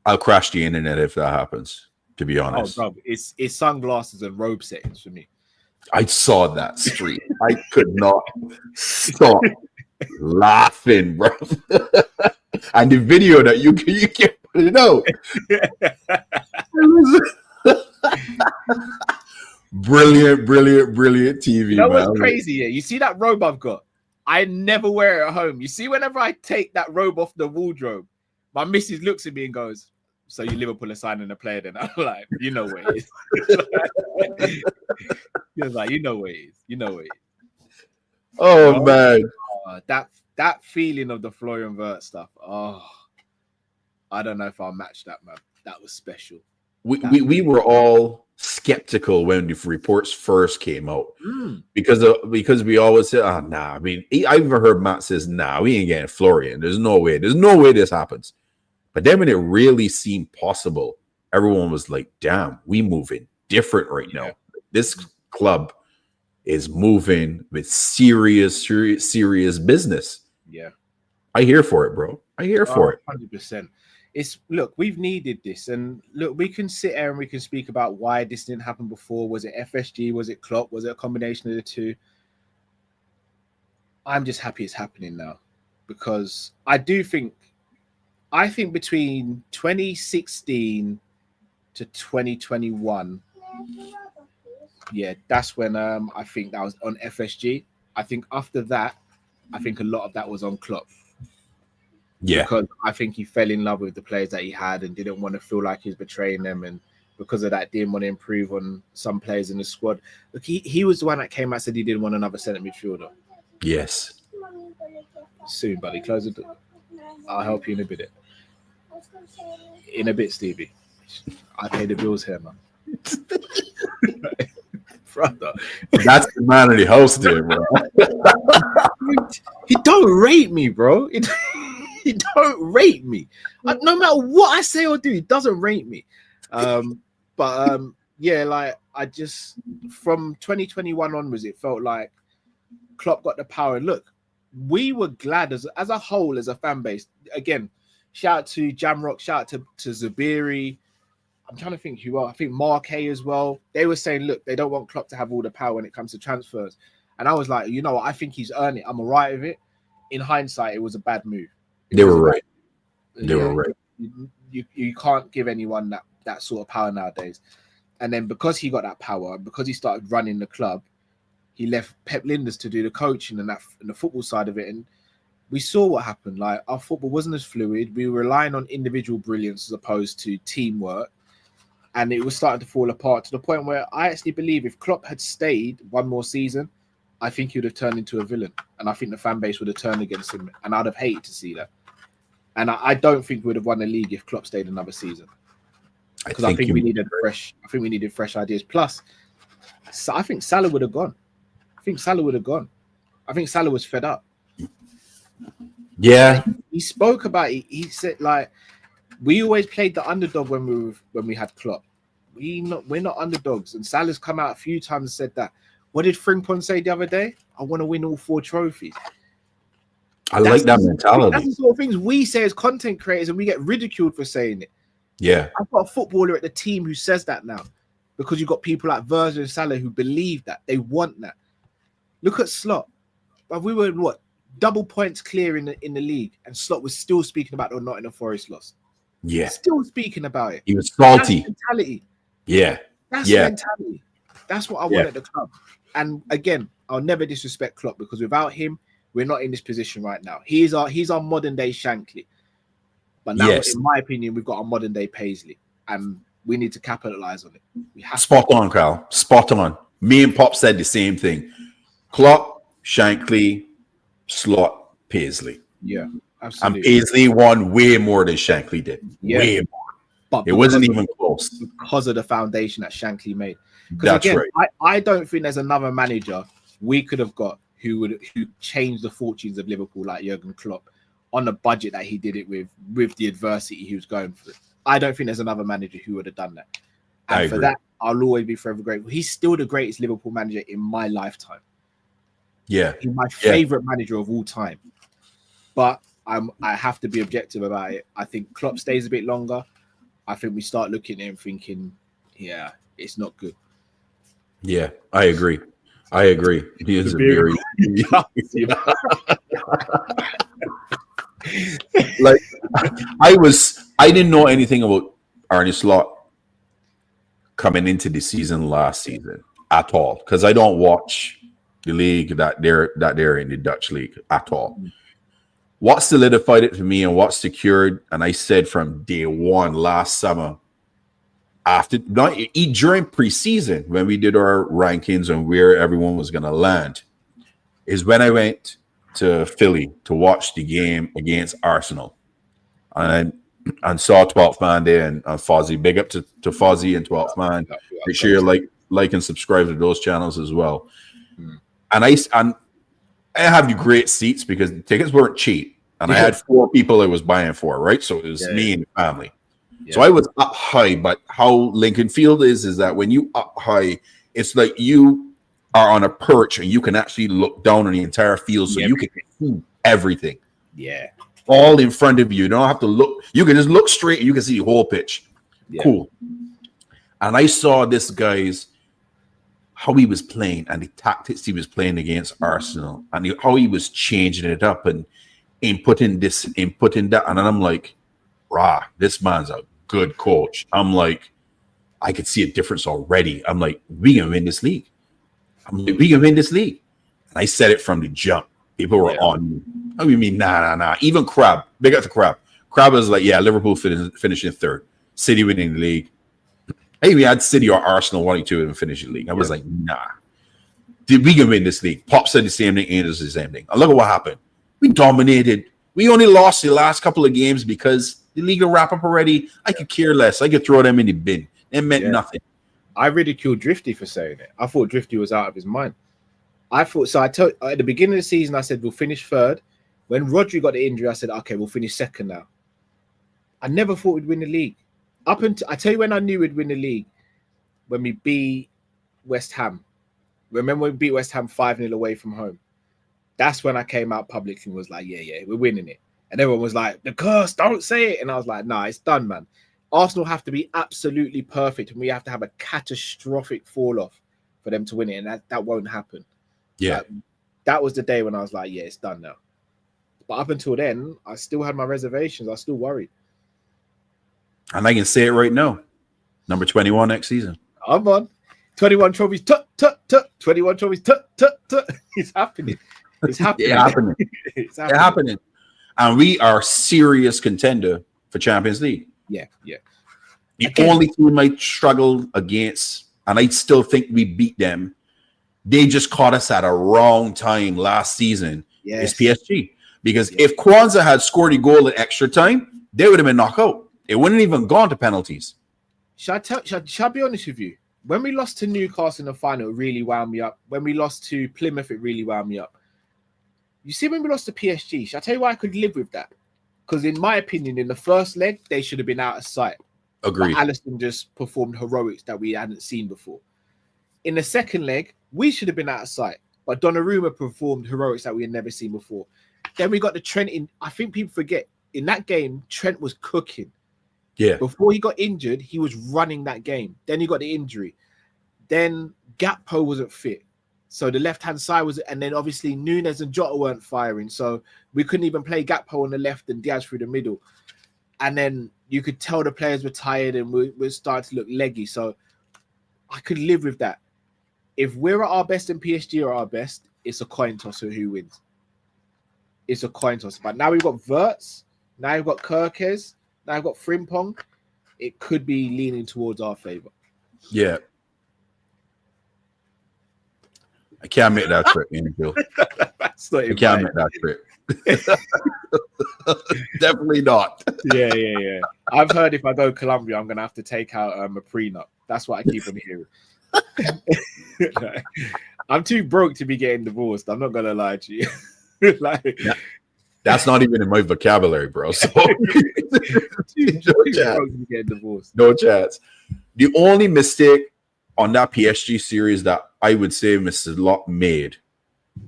I'll crash the internet if that happens. To be honest, bro, it's sunglasses and robe settings for me. I saw that street. I could not stop laughing, bro. And the video that you can put it out. Brilliant TV. You know man. what's crazy? Yeah, you see that robe I've got? I never wear it at home. You see, whenever I take that robe off the wardrobe, my missus looks at me and goes, "So you Liverpool are signing a player?" Then I'm like, "You know what it is." He was like, "You know what it is. You know what it is." Oh man, that feeling of the Florian Wirtz stuff. Oh, I don't know if I'll match that, man. That was special. We were all skeptical when the reports first came out because we always said, "Oh, nah." I mean, I even heard Matt says, "Nah, we ain't getting Florian. There's no way this happens." But then when it really seemed possible, everyone was like, "Damn, we moving different right now. This club is moving with serious business." Yeah, I here for it, bro. I here for it. 100%. Look, we've needed this, and look, we can sit here and we can speak about why this didn't happen before. Was it FSG? Was it Klopp? Was it a combination of the two? I'm just happy it's happening now, because I think between 2016 to 2021, yeah, that's when I think that was on FSG. I think after that, I think a lot of that was on Klopp. Yeah, because I think he fell in love with the players that he had and didn't want to feel like he was betraying them, and because of that, didn't want to improve on some players in the squad. Look, he was the one that came out and said he didn't want another centre midfielder. Yes. Soon, buddy. Close the door. I'll help you in a bit. In a bit, Stevie. I pay the bills here, man. Brother, that's the man of the house there, bro. He don't rate me, bro. He don't rate me. No matter what I say or do, he doesn't rate me. Yeah, like I just from 2021 onwards, it felt like Klopp got the power. And look, we were glad as a whole, as a fan base. Again, shout out to Jamrock, shout out to Zabiri. I'm trying to think who else. I think Marquez as well. They were saying, look, they don't want Klopp to have all the power when it comes to transfers. And I was like, you know what? I think he's earned it. I'm all right with it. In hindsight, it was a bad move. They were right. They were right. You can't give anyone that sort of power nowadays. And then because he got that power, because he started running the club, he left Pep Linders to do the coaching and the football side of it. And we saw what happened. Like, our football wasn't as fluid. We were relying on individual brilliance as opposed to teamwork. And it was starting to fall apart to the point where I actually believe if Klopp had stayed one more season, I think he would have turned into a villain. And I think the fan base would have turned against him. And I'd have hated to see that. And I don't think we would have won the league if Klopp stayed another season. Because I think we needed fresh ideas. Plus, So I think Salah would have gone. I think Salah was fed up. Yeah. He spoke about it. He said, like, we always played the underdog when we had Klopp. We're not underdogs. And Salah's come out a few times and said that. What did Frimpong say the other day? I want to win all 4 trophies. I like that mentality. That's the sort of things we say as content creators, and we get ridiculed for saying it. Yeah. I've got a footballer at the team who says that now, because you've got people like Virgil and Salah who believe that. They want that. Look at Slot. But we were double points clear in the league, and Slot was still speaking about the Nottingham Forest loss. Yeah. Still speaking about it. He was salty. That's mentality. Yeah. That's mentality. That's what I want at the club. And again, I'll never disrespect Klopp, because without him, we're not in this position right now. He's our modern day Shankly. But now, in my opinion, we've got a modern day Paisley, and we need to capitalize on it. We have Spot on, Kyle. Spot on. Me and Pop said the same thing. Klopp, Shankly, Slot, Paisley. Yeah, absolutely. And Paisley won way more than Shankly did. Yeah. Way more. But it wasn't even close. Because of the foundation that Shankly made. That's again, right. I don't think there's another manager we could have got who changed the fortunes of Liverpool like Jurgen Klopp on the budget that he did it with the adversity he was going through. I don't think there's another manager who would have done that. And for that, I'll always be forever grateful. He's still the greatest Liverpool manager in my lifetime. Yeah. He's my favorite manager of all time. But I have to be objective about it. I think Klopp stays a bit longer. I think we start looking at him thinking, yeah, it's not good. Yeah, I agree. He is a very like I didn't know anything about Arne Slot coming into the season last season at all, because I don't watch the league that they're in the Dutch league at all. What solidified it for me and what secured, and I said from day one last summer, during preseason when we did our rankings and where everyone was going to land, is when I went to Philly to watch the game against Arsenal, and saw 12th Man there and Fozzie. Big up to Fozzie and 12th Man. Make sure you like and subscribe to those channels as well. And I have the great seats because the tickets weren't cheap, and I had 4 people I was buying for, right? So it was me and the family. Yeah. So I was up high, but how Lincoln Field is that when you up high, it's like you are on a perch and you can actually look down on the entire field, so you can see everything. Yeah. All in front of you. You don't have to look. You can just look straight and you can see the whole pitch. Yeah. Cool. And I saw this guy's how he was playing and the tactics he was playing against Arsenal, and how he was changing it up and inputting this, inputting that. And I'm like, rah, this man's a good coach. I'm like, I could see a difference already. I'm like, we can win this league. We can win this league. And I said it from the jump. People were on me. How do you mean, nah. Even Crab, big up to Crab. Crab was like, yeah, Liverpool finishing 3rd. City winning the league. Hey, we had City or Arsenal wanting to finish the league. I was like, nah. We can win this league. Pop said the same thing, Anders the same thing. And look at what happened. We dominated. We only lost the last couple of games because the league will wrap up already. I could care less. I could throw them in the bin. It meant nothing. I ridiculed Drifty for saying it. I thought Drifty was out of his mind. I thought so. I told at the beginning of the season, I said we'll finish 3rd. When Rodri got the injury, I said, okay, we'll finish 2nd now. I never thought we'd win the league. Up until I tell you when I knew we'd win the league, when we beat West Ham. Remember when we beat West Ham 5-0 away from home? That's when I came out publicly and was like, yeah, we're winning it. And everyone was like, the curse, don't say it. And I was like, nah, it's done, man. Arsenal have to be absolutely perfect, and we have to have a catastrophic fall off for them to win it, and that won't happen. Yeah. That was the day when I was like, yeah, it's done now. But up until then, I still had my reservations. I was still worried. And I can say it right now. Number 21 next season. I'm on. 21 trophies. 21 trophies. It's happening. It's happening. It's happening. And we are serious contender for Champions League. Yeah. The only team I struggled against, and I still think we beat them, they just caught us at a wrong time last season, is PSG. Because if Kwanzaa had scored a goal in extra time, they would have been knocked out. It wouldn't even gone to penalties. Shall I be honest with you? when we lost to Newcastle in the final, it really wound me up. When we lost to Plymouth, it really wound me up. You see, when we lost to PSG, shall I tell you why I could live with that? Because in my opinion, in the first leg, they should have been out of sight. Agreed. But Alisson just performed heroics that we hadn't seen before. In the second leg, we should have been out of sight. But Donnarumma performed heroics that we had never seen before. Then we got the Trent in. I think people forget, in that game, Trent was cooking. Yeah. Before he got injured, he was running that game. Then he got the injury. Then Gakpo wasn't fit. So the left-hand side was, and then obviously Nunes and Jota weren't firing. So we couldn't even play Gakpo on the left and Diaz through the middle. And then you could tell the players were tired and we're starting to look leggy. So I could live with that. If we're at our best and PSG are our best, it's a coin toss of who wins. It's a coin toss. But now we've got Wirtz. Now we've got Kirkes. Now we've got Frimpong. It could be leaning towards our favor. Yeah. I can't make that trip, Angel. That's not I can't make that trip. Definitely not. Yeah. I've heard if I go Colombia, I'm gonna have to take out a prenup. That's what I keep on hearing. I'm too broke to be getting divorced. I'm not gonna lie to you. That's not even in my vocabulary, bro. So too broke to be getting divorced. No chance. The only mistake on that PSG series that I would say Mr. Locke made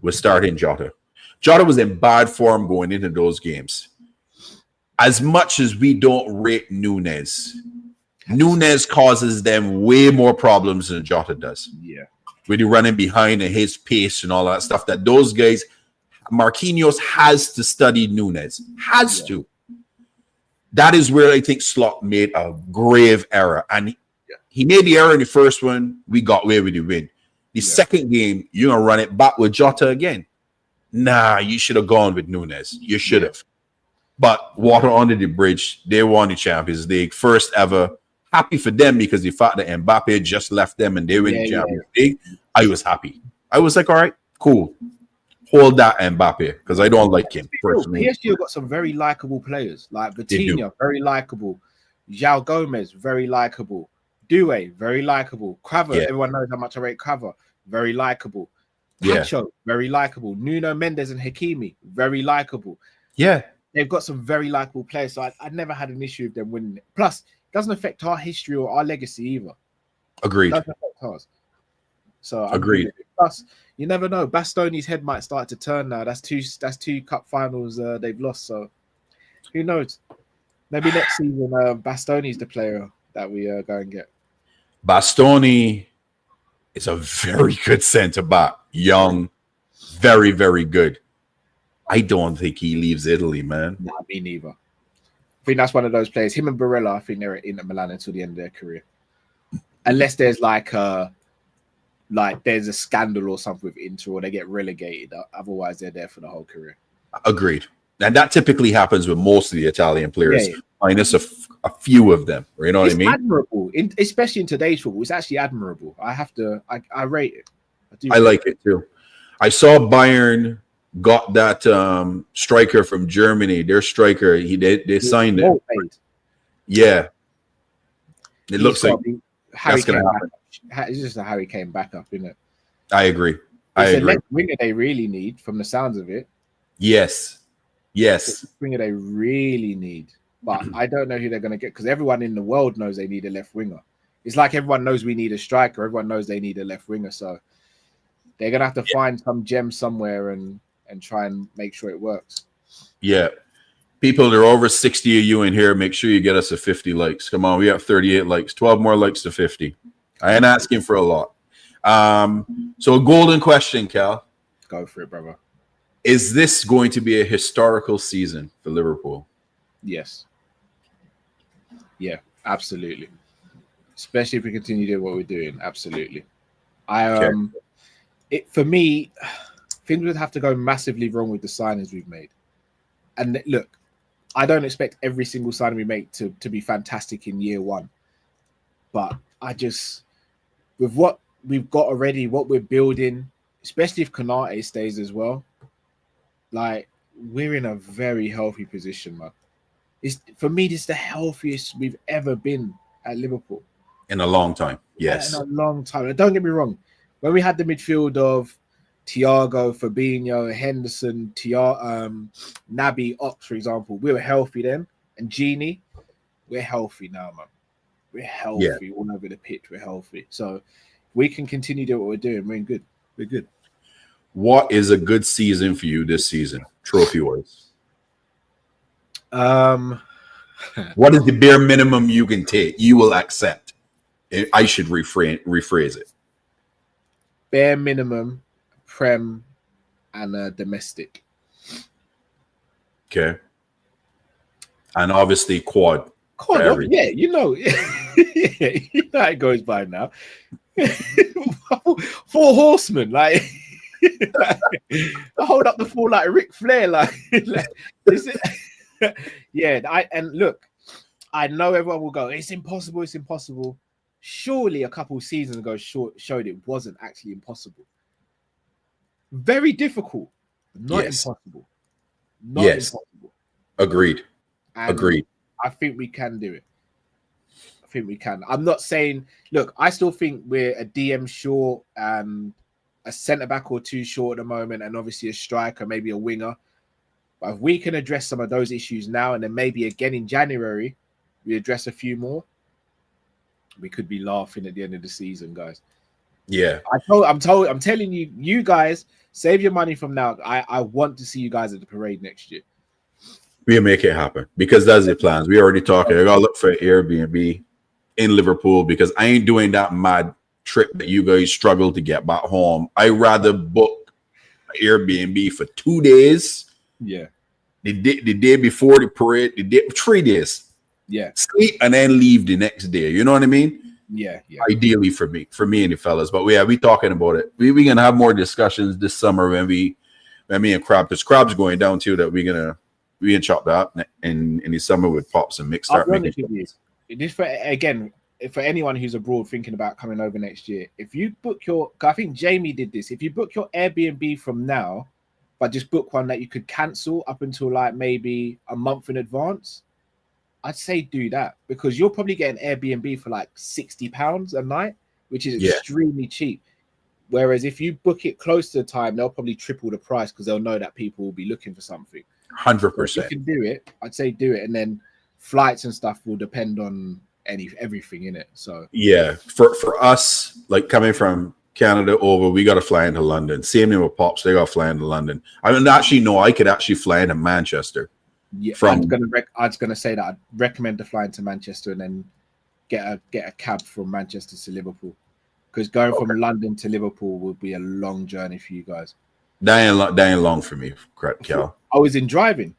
was starting Jota. Jota was in bad form going into those games. As much as we don't rate Nunes causes them way more problems than Jota does. Yeah. When you're running behind and his pace and all that stuff, that those guys, Marquinhos has to study Nunes. Has to. That is where I think Slot made a grave error. And he made the error in the first one. We got away with the win. The second game, you're going to run it back with Jota again. Nah, you should have gone with Nunes. You should have. But water under the bridge, they won the Champions League. First ever. Happy for them because the fact that Mbappe just left them and they win the Champions League, I was happy. I was like, all right, cool. Hold that Mbappe because I don't like him personally. PSG have got some very likable players like Vitinha, very likable. João Gomez, very likable. Doué, very likable. Cravo, everyone knows how much I rate Cravo, very likable. Pacho, very likable. Nuno Mendes and Hakimi, very likable. Yeah. They've got some very likable players, so I never had an issue with them winning it. Plus, it doesn't affect our history or our legacy either. Agreed. It doesn't affect ours. So agreed. Plus, you never know. Bastoni's head might start to turn now. That's two cup finals they've lost. So who knows? Maybe next season, Bastoni's the player that we go and get. Bastoni is a very good centre back. Young, very, very good. I don't think he leaves Italy, man. Nah, me neither. I think that's one of those players. Him and Barella, I think they're in Milan until the end of their career. Unless there's like there's a scandal or something with Inter or they get relegated. Otherwise, they're there for the whole career. Agreed. And that typically happens with most of the Italian players, minus a few of them. You know what I mean? Admirable, especially in today's football. It's actually admirable. I rate it. I like it too. I saw Bayern got that striker from Germany. Their striker, they signed it. Yeah. It looks like that's going to happen. It's just how he came back up, isn't it? I agree. It's the left winger they really need, from the sounds of it. Yes. It's the winger they really need, but I don't know who they're going to get because everyone in the world knows they need a left winger. It's like everyone knows we need a striker. Everyone knows they need a left winger, so they're going to have to find some gem somewhere and try and make sure it works. Yeah. People that are over 60 of you in here, make sure you get us a 50 likes. Come on, we have 38 likes. 12 more likes to 50. I ain't asking for a lot. So a golden question, Cal. Go for it, brother. Is this going to be a historical season for Liverpool? Yes. Yeah, absolutely. Especially if we continue doing what we're doing. Absolutely. For me, things would have to go massively wrong with the signings we've made. And look, I don't expect every single signing we make to be fantastic in year one. But with what we've got already, what we're building, especially if Konate stays as well, like, we're in a very healthy position, man. For me, this is the healthiest we've ever been at Liverpool. In a long time. In Yes. a long time. And don't get me wrong. When we had the midfield of Thiago, Fabinho, Henderson, Naby, Ox, for example, we were healthy then. And Genie, we're healthy now, man. We're healthy all over the pitch. We're healthy. So we can continue doing what we're doing. We're good. We're good. What is a good season for you this season, trophy-wise? What is the bare minimum you can take, you will accept? I should rephrase it. Bare minimum, Prem, and domestic. Okay. And obviously quad. Yeah, you know. Yeah, you know how it goes by now. 4 horsemen, like, I hold up the 4 like Ric Flair, like is it? Yeah, and look, I know everyone will go, it's impossible, it's impossible. Surely a couple of seasons ago showed it wasn't actually impossible. Very difficult, not impossible. Not impossible. Agreed. And Agreed. I think we can do it. I think we can. I'm not saying, look, I still think we're a DM short, a centre back or 2 short at the moment, and obviously a striker, maybe a winger. But if we can address some of those issues now, and then maybe again in January, we address a few more, we could be laughing at the end of the season, guys. Yeah. I'm telling you, you guys, save your money from now. I want to see you guys at the parade next year. We'll make it happen because that's the plans. We already talking. I gotta look for an Airbnb in Liverpool because I ain't doing that mad trip that you guys struggle to get back home. I rather book an Airbnb for 2 days. Yeah. The day before the parade, 3 days. Yeah. Sleep and then leave the next day. You know what I mean? Yeah. Ideally for me and the fellas. But we talking about it. We gonna have more discussions this summer when me and Crab, because Crab's going down too, that we can chop that up in the summer with Pops and Mix. Start making this for anyone who's abroad thinking about coming over next year. If you book I think Jamie did this. If you book your Airbnb from now, but just book one that you could cancel up until like maybe a month in advance, I'd say do that because you'll probably get an Airbnb for like £60 a night, which is extremely cheap. Whereas if you book it close to the time, they'll probably triple the price because they'll know that people will be looking for something. 100%. So if you can do it, I'd say do it, and then flights and stuff will depend on everything in it. So yeah, for us, like coming from Canada over, we got to fly into London. Same thing with Pops; they got to fly into London. I mean, I could actually fly into Manchester. Yeah, I was gonna say that I'd recommend to fly into Manchester and then get a cab from Manchester to Liverpool, because going from London to Liverpool would be a long journey for you guys. That ain't long for me, Cal. I was in driving.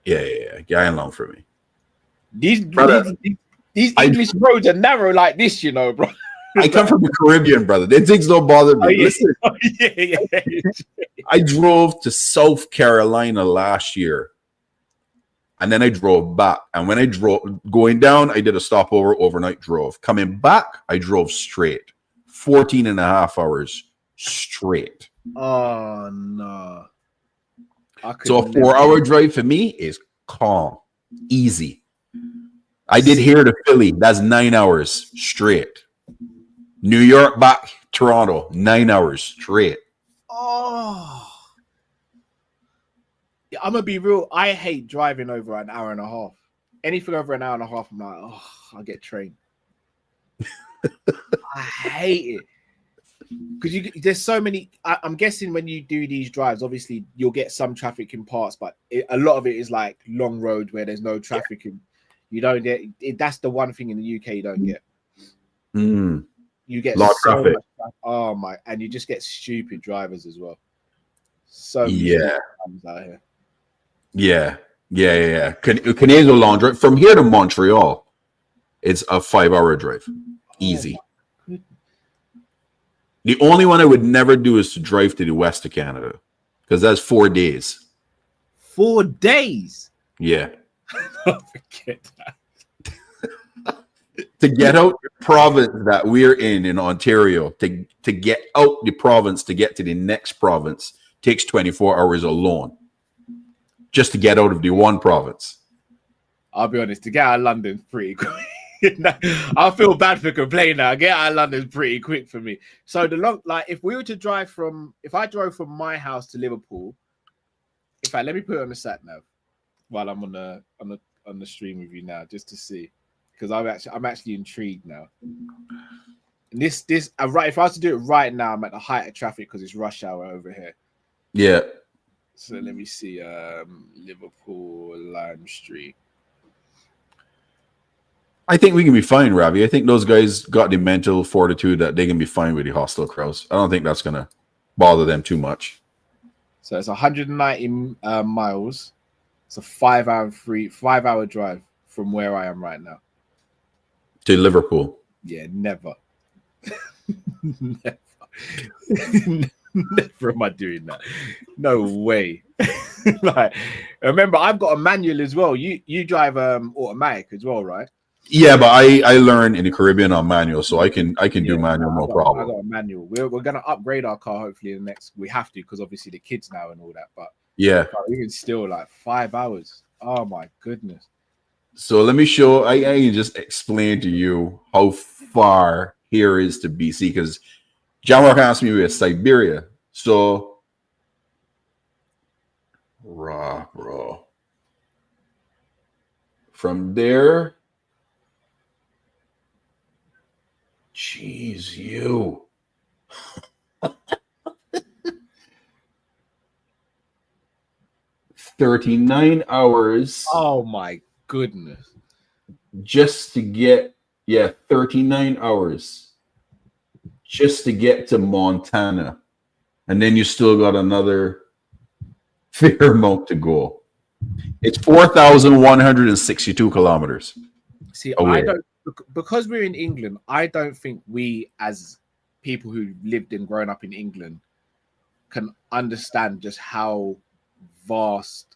Yeah, ain't long for me. These English roads are narrow like this, you know, bro. I come from the Caribbean, brother. Them things don't bother me. Listen, I drove to South Carolina last year, and then I drove back. And when I drove going down, I did a stopover, overnight drove. Coming back, I drove straight. 14 and a half hours straight. Oh, no. So a 4-hour drive for me is calm, easy. I did here to Philly. That's 9 hours straight. New York back, Toronto, 9 hours straight. Oh. Yeah, I'm going to be real. I hate driving over an hour and a half. Anything over an hour and a half, I'm like, oh, I'll get trained. I hate it. Because there's so many. I'm guessing when you do these drives, obviously you'll get some traffic in parts, but a lot of it is like long road where there's no traffic, and you don't get. That's the one thing in the UK you don't get. You get lot of traffic. Oh my! And you just get stupid drivers as well. So out here. Yeah. Canadian long drive from here to Montreal. It's a 5-hour drive, easy. The only one I would never do is to drive to the west of Canada, because that's 4 days. 4 days? Yeah. Forget that. To get out the province that we're in Ontario, to get out the province to get to the next province takes 24 hours alone. Just to get out of the one province. I'll be honest, to get out of London pretty quick. I feel bad for complaining now. Get out of London pretty quick for me. So if we were to drive if I drove from my house to Liverpool, in fact, let me put it on the sat nav while I'm on the stream with you now, just to see, because I'm actually intrigued now. And this right, if I was to do it right now, I'm at the height of traffic because it's rush hour over here. Yeah. So let me see, Liverpool Lime Street. I think we can be fine, Ravi. I think those guys got the mental fortitude that they can be fine with the hostile crowds. I don't think that's going to bother them too much. So it's 190 miles. It's a 5-hour drive from where I am right now. To Liverpool. Yeah, never. Never am I doing that. No way. Like, remember, I've got a manual as well. You drive automatic as well, right? Yeah, but I learned in the Caribbean on manual, so I can do manual no problem. I got a manual. We're gonna upgrade our car hopefully in the next. We have to because obviously the kids now and all that. But yeah, even still, like 5 hours. Oh my goodness. So let me show. I can just explain to you how far here is to BC, because John Mark asked me where Siberia. So bro. From there. Jeez, you. 39 hours. Oh my goodness. Just to get 39 hours just to get to Montana. And then you still got another fair amount to go. It's 4,162 kilometers. See, away. I don't, because we're in England, I don't think we, as people who lived and grown up in England, can understand just how vast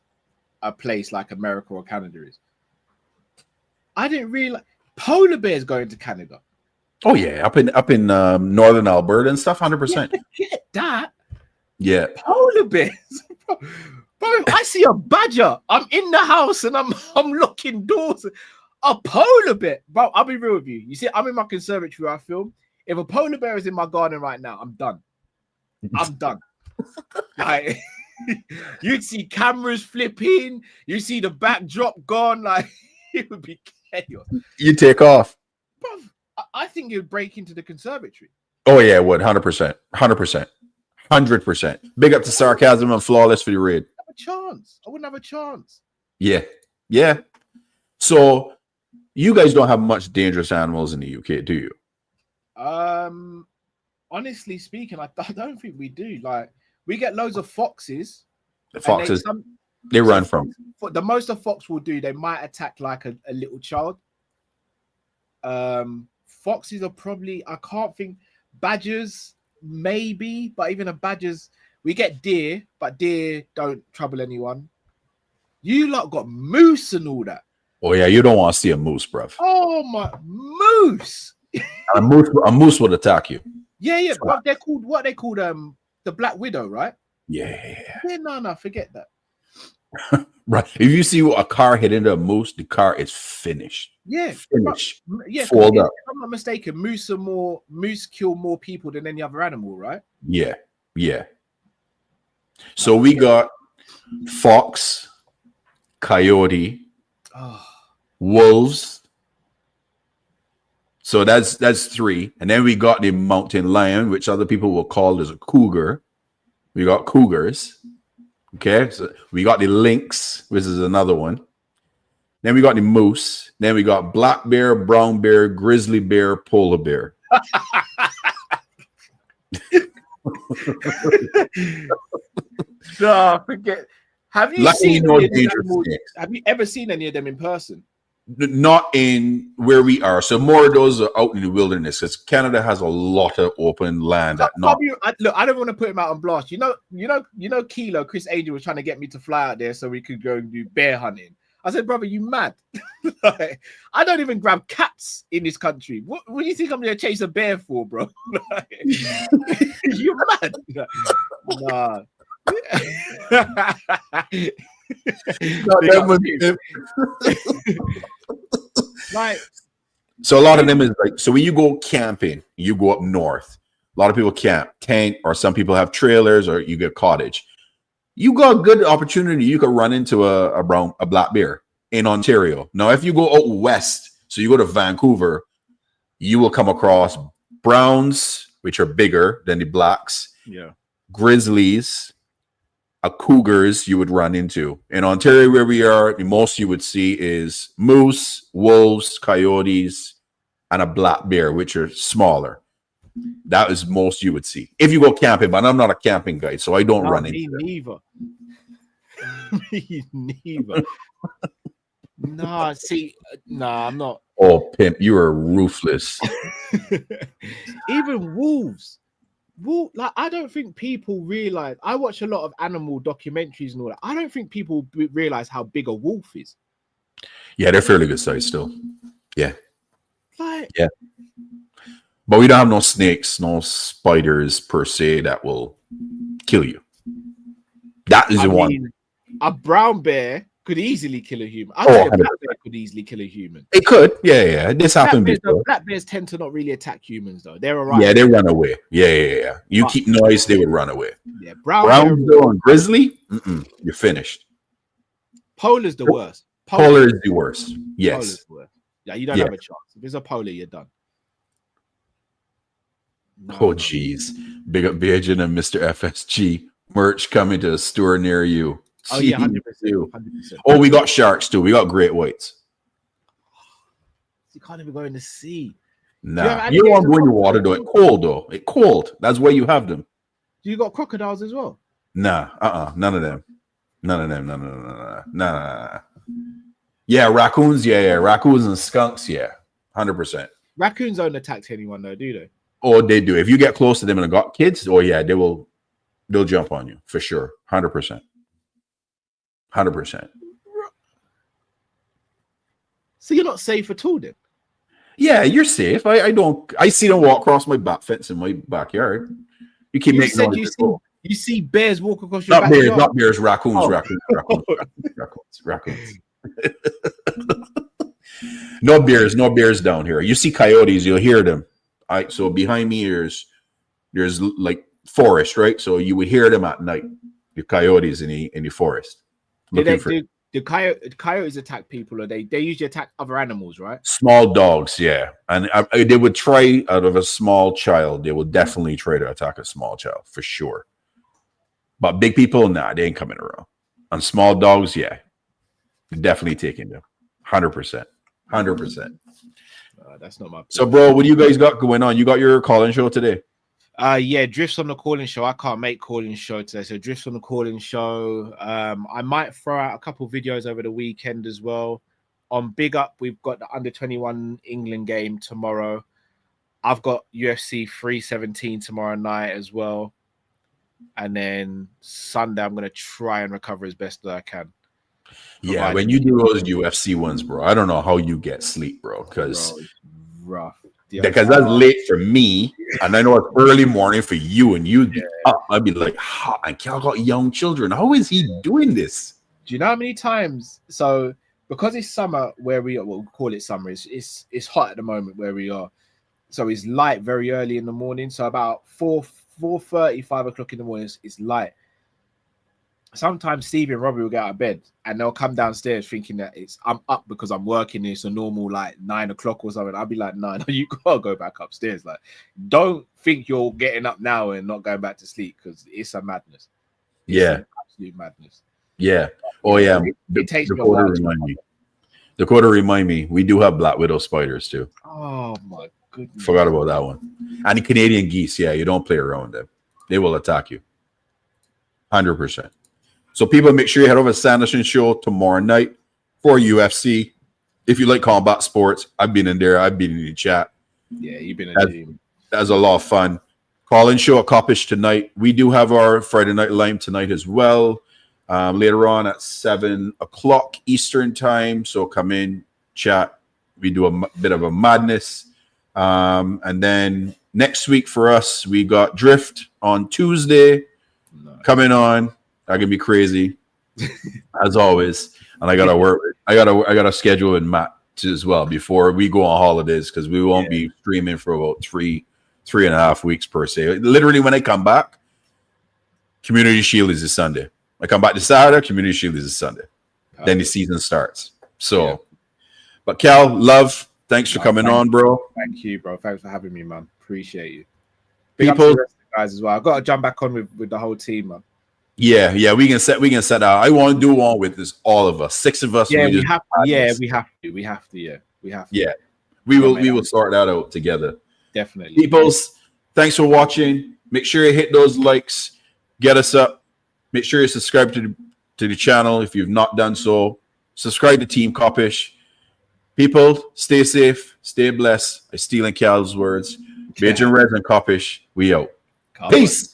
a place like America or Canada is. I didn't realize polar bears going to Canada. Oh yeah, up in northern Alberta and stuff, 100%. Get that. Yeah, polar bears. Bro, I see a badger. I'm in the house and I'm looking doors. A polar bear, bro. I'll be real with you. You see, I'm in my conservatory where I film. If a polar bear is in my garden right now, I'm done. I'm done. Like, you'd see cameras flipping. You see the backdrop gone. Like, it would be chaos. You take off. Bro, I think you'd break into the conservatory. Oh yeah, it would. 100%. 100%. Big up to Sarcasm and Flawless for the raid. I wouldn't have a chance. Yeah. So you guys don't have much dangerous animals in the UK, do you? Honestly speaking, I don't think we do. Like, we get loads of foxes. The foxes, they run from. The most a fox will do, they might attack like a little child. Foxes are probably, I can't think. Badgers, maybe, but even a badgers, we get deer, but deer don't trouble anyone. You lot got moose and all that. Oh yeah, you don't want to see a moose, bruv. Oh my, moose! A moose would attack you. Yeah. But they're called what they called the Black Widow, right? Yeah. No, forget that. Right. If you see a car hit into a moose, the car is finished. Yeah, finished. Yeah. Fold up. If I'm not mistaken, moose kill more people than any other animal, right? Yeah. So we got fox, coyote, wolves. So that's 3. And then we got the mountain lion, which other people will call as a cougar. We got cougars. Okay, so we got the lynx, which is another one. Then we got the moose. Then we got black bear, brown bear, grizzly bear, polar bear. No, forget. Have you ever seen any of them in person? Not in where we are. So more of those are out in the wilderness, because Canada has a lot of open land. Look, I don't want to put him out on blast. You know, Kilo, Chris Angel was trying to get me to fly out there so we could go and do bear hunting. I said, brother, you mad? Like, I don't even grab cats in this country. What do you think I'm going to chase a bear for, bro? Like, you're mad. Nah. Like, So a lot of them is like, so when you go camping, you go up north. A lot of people camp, tent, or some people have trailers, or you get cottage. You got a good opportunity. You could run into a black bear in Ontario. Now, if you go out west, so you go to Vancouver, you will come across browns, which are bigger than the blacks. Yeah. Grizzlies, cougars you would run into. In Ontario, where we are, the most you would see is moose, wolves, coyotes, and a black bear, which are smaller. That is most you would see if you go camping. But I'm not a camping guy, so I don't run into them. Neither. Me neither. I'm not. Oh, pimp, you are ruthless. Even wolves. Like, I don't think people realize. I watch a lot of animal documentaries and all that. I don't think people realize how big a wolf is. Yeah, they're fairly good size still. Yeah. Like, yeah. But we don't have no snakes, no spiders per se that will kill you. That is the one. A brown bear could easily kill a human. I think a black bear could easily kill a human. It could. Yeah. This happened before. Black bears tend to not really attack humans, though. They're all right. Yeah, they run away. Yeah. You keep noise, they would run away. Yeah, brown bear and grizzly, you're finished. Polar's the worst. Polar is the worst. Yes. Polar's the worst. Yeah, you don't have a chance. If it's a polar, you're done. No. Geez. Big up Beijing and Mr. FSG. Merch coming to a store near you. Oh, yeah, 100%. Oh, we got sharks too. We got great whites. You can't even go in the sea. Nah, you don't want to go in the water though. It's cold though. It's cold. That's why you have them. Do you got crocodiles as well? Nah, none of them. Nah. Yeah, raccoons. Yeah, raccoons and skunks. Yeah, 100%. Raccoons don't attack anyone though, do they? Oh, they do. If you get close to them and got kids, oh yeah, they'll jump on you for sure. 100%. 100%. So you're not safe at all then? Yeah, you're safe. I see them walk across my back fence in my backyard. You keep making noise. You see bears walk across your backyard? Not bears, raccoons, raccoons. No bears down here. You see coyotes, you'll hear them. All right, so behind me there's like forest, right? So you would hear them at night. The coyotes in the forest. Do coyotes attack people, or they usually attack other animals, right? Small dogs, yeah. And they would try out of a small child. They would definitely try to attack a small child for sure. But big people, nah, they ain't coming around. On small dogs, yeah, definitely taking them. 100%. That's not my plan. So, bro, what do you guys got going on? You got your call-in show today? Yeah, Drift's on the calling show. I can't make calling show today, so Drift's on the calling show. I might throw out a couple videos over the weekend as well. On Big Up, we've got the under-21 England game tomorrow. I've got UFC 317 tomorrow night as well. And then Sunday, I'm going to try and recover as best as I can. Yeah, when you do those UFC ones, bro, I don't know how you get sleep, bro, because rough. Because that's late for me, and I know it's early morning for you, and you'd be up. I'd be like, and Cal got young children. How is he doing this? Do you know how many times? So because it's summer where we are, we'll call it summer. It's hot at the moment where we are. So it's light very early in the morning. So about 4:30, 5 o'clock in the morning, it's light. Sometimes Stevie and Robbie will get out of bed and they'll come downstairs thinking that I'm up because I'm working. It's a normal like 9 o'clock or something. I'll be like, no, you gotta go back upstairs. Like, don't think you're getting up now and not going back to sleep because it's a madness. It's absolute madness. Yeah. Oh yeah. It takes Dakota remind me. We do have Black Widow spiders too. Oh my goodness. Forgot about that one. And the Canadian geese. Yeah, you don't play around with them. They will attack you. 100%. So people, make sure you head over to Sanderson Show tomorrow night for UFC. If you like combat sports, I've been in there. I've been in the chat. Yeah, you've been in there. That's a lot of fun. Call-in show at Coppish tonight. We do have our Friday Night Lime tonight as well. Later on at 7 o'clock Eastern time. So come in, chat. We do a bit of a madness. And then next week for us, we got Drift on Tuesday coming on. I can be crazy as always, and I gotta work. I gotta schedule with Matt as well before we go on holidays, because we won't be streaming for about 3.5 weeks per se. Literally, when I come back, Community Shield is a Sunday. I come back to Saturday, Community Shield is a Sunday. Then the season starts. So, but Cal, love, thanks for coming on, bro. Thank you, bro. Thanks for having me, man. Appreciate you. Big up to the rest of the guys as well. I've got to jump back on with the whole team, man. Yeah, we can set out. I want to do one with this, all of us, 6 of us. Yeah, we have to. Yeah, we will sort that out together. Definitely. Peoples, thanks for watching. Make sure you hit those likes, get us up. Make sure you subscribe to the channel if you've not done so. Subscribe to Team Coppish. People, stay safe, stay blessed. I stealing Cal's words. Major Red and Coppish, we out. Peace.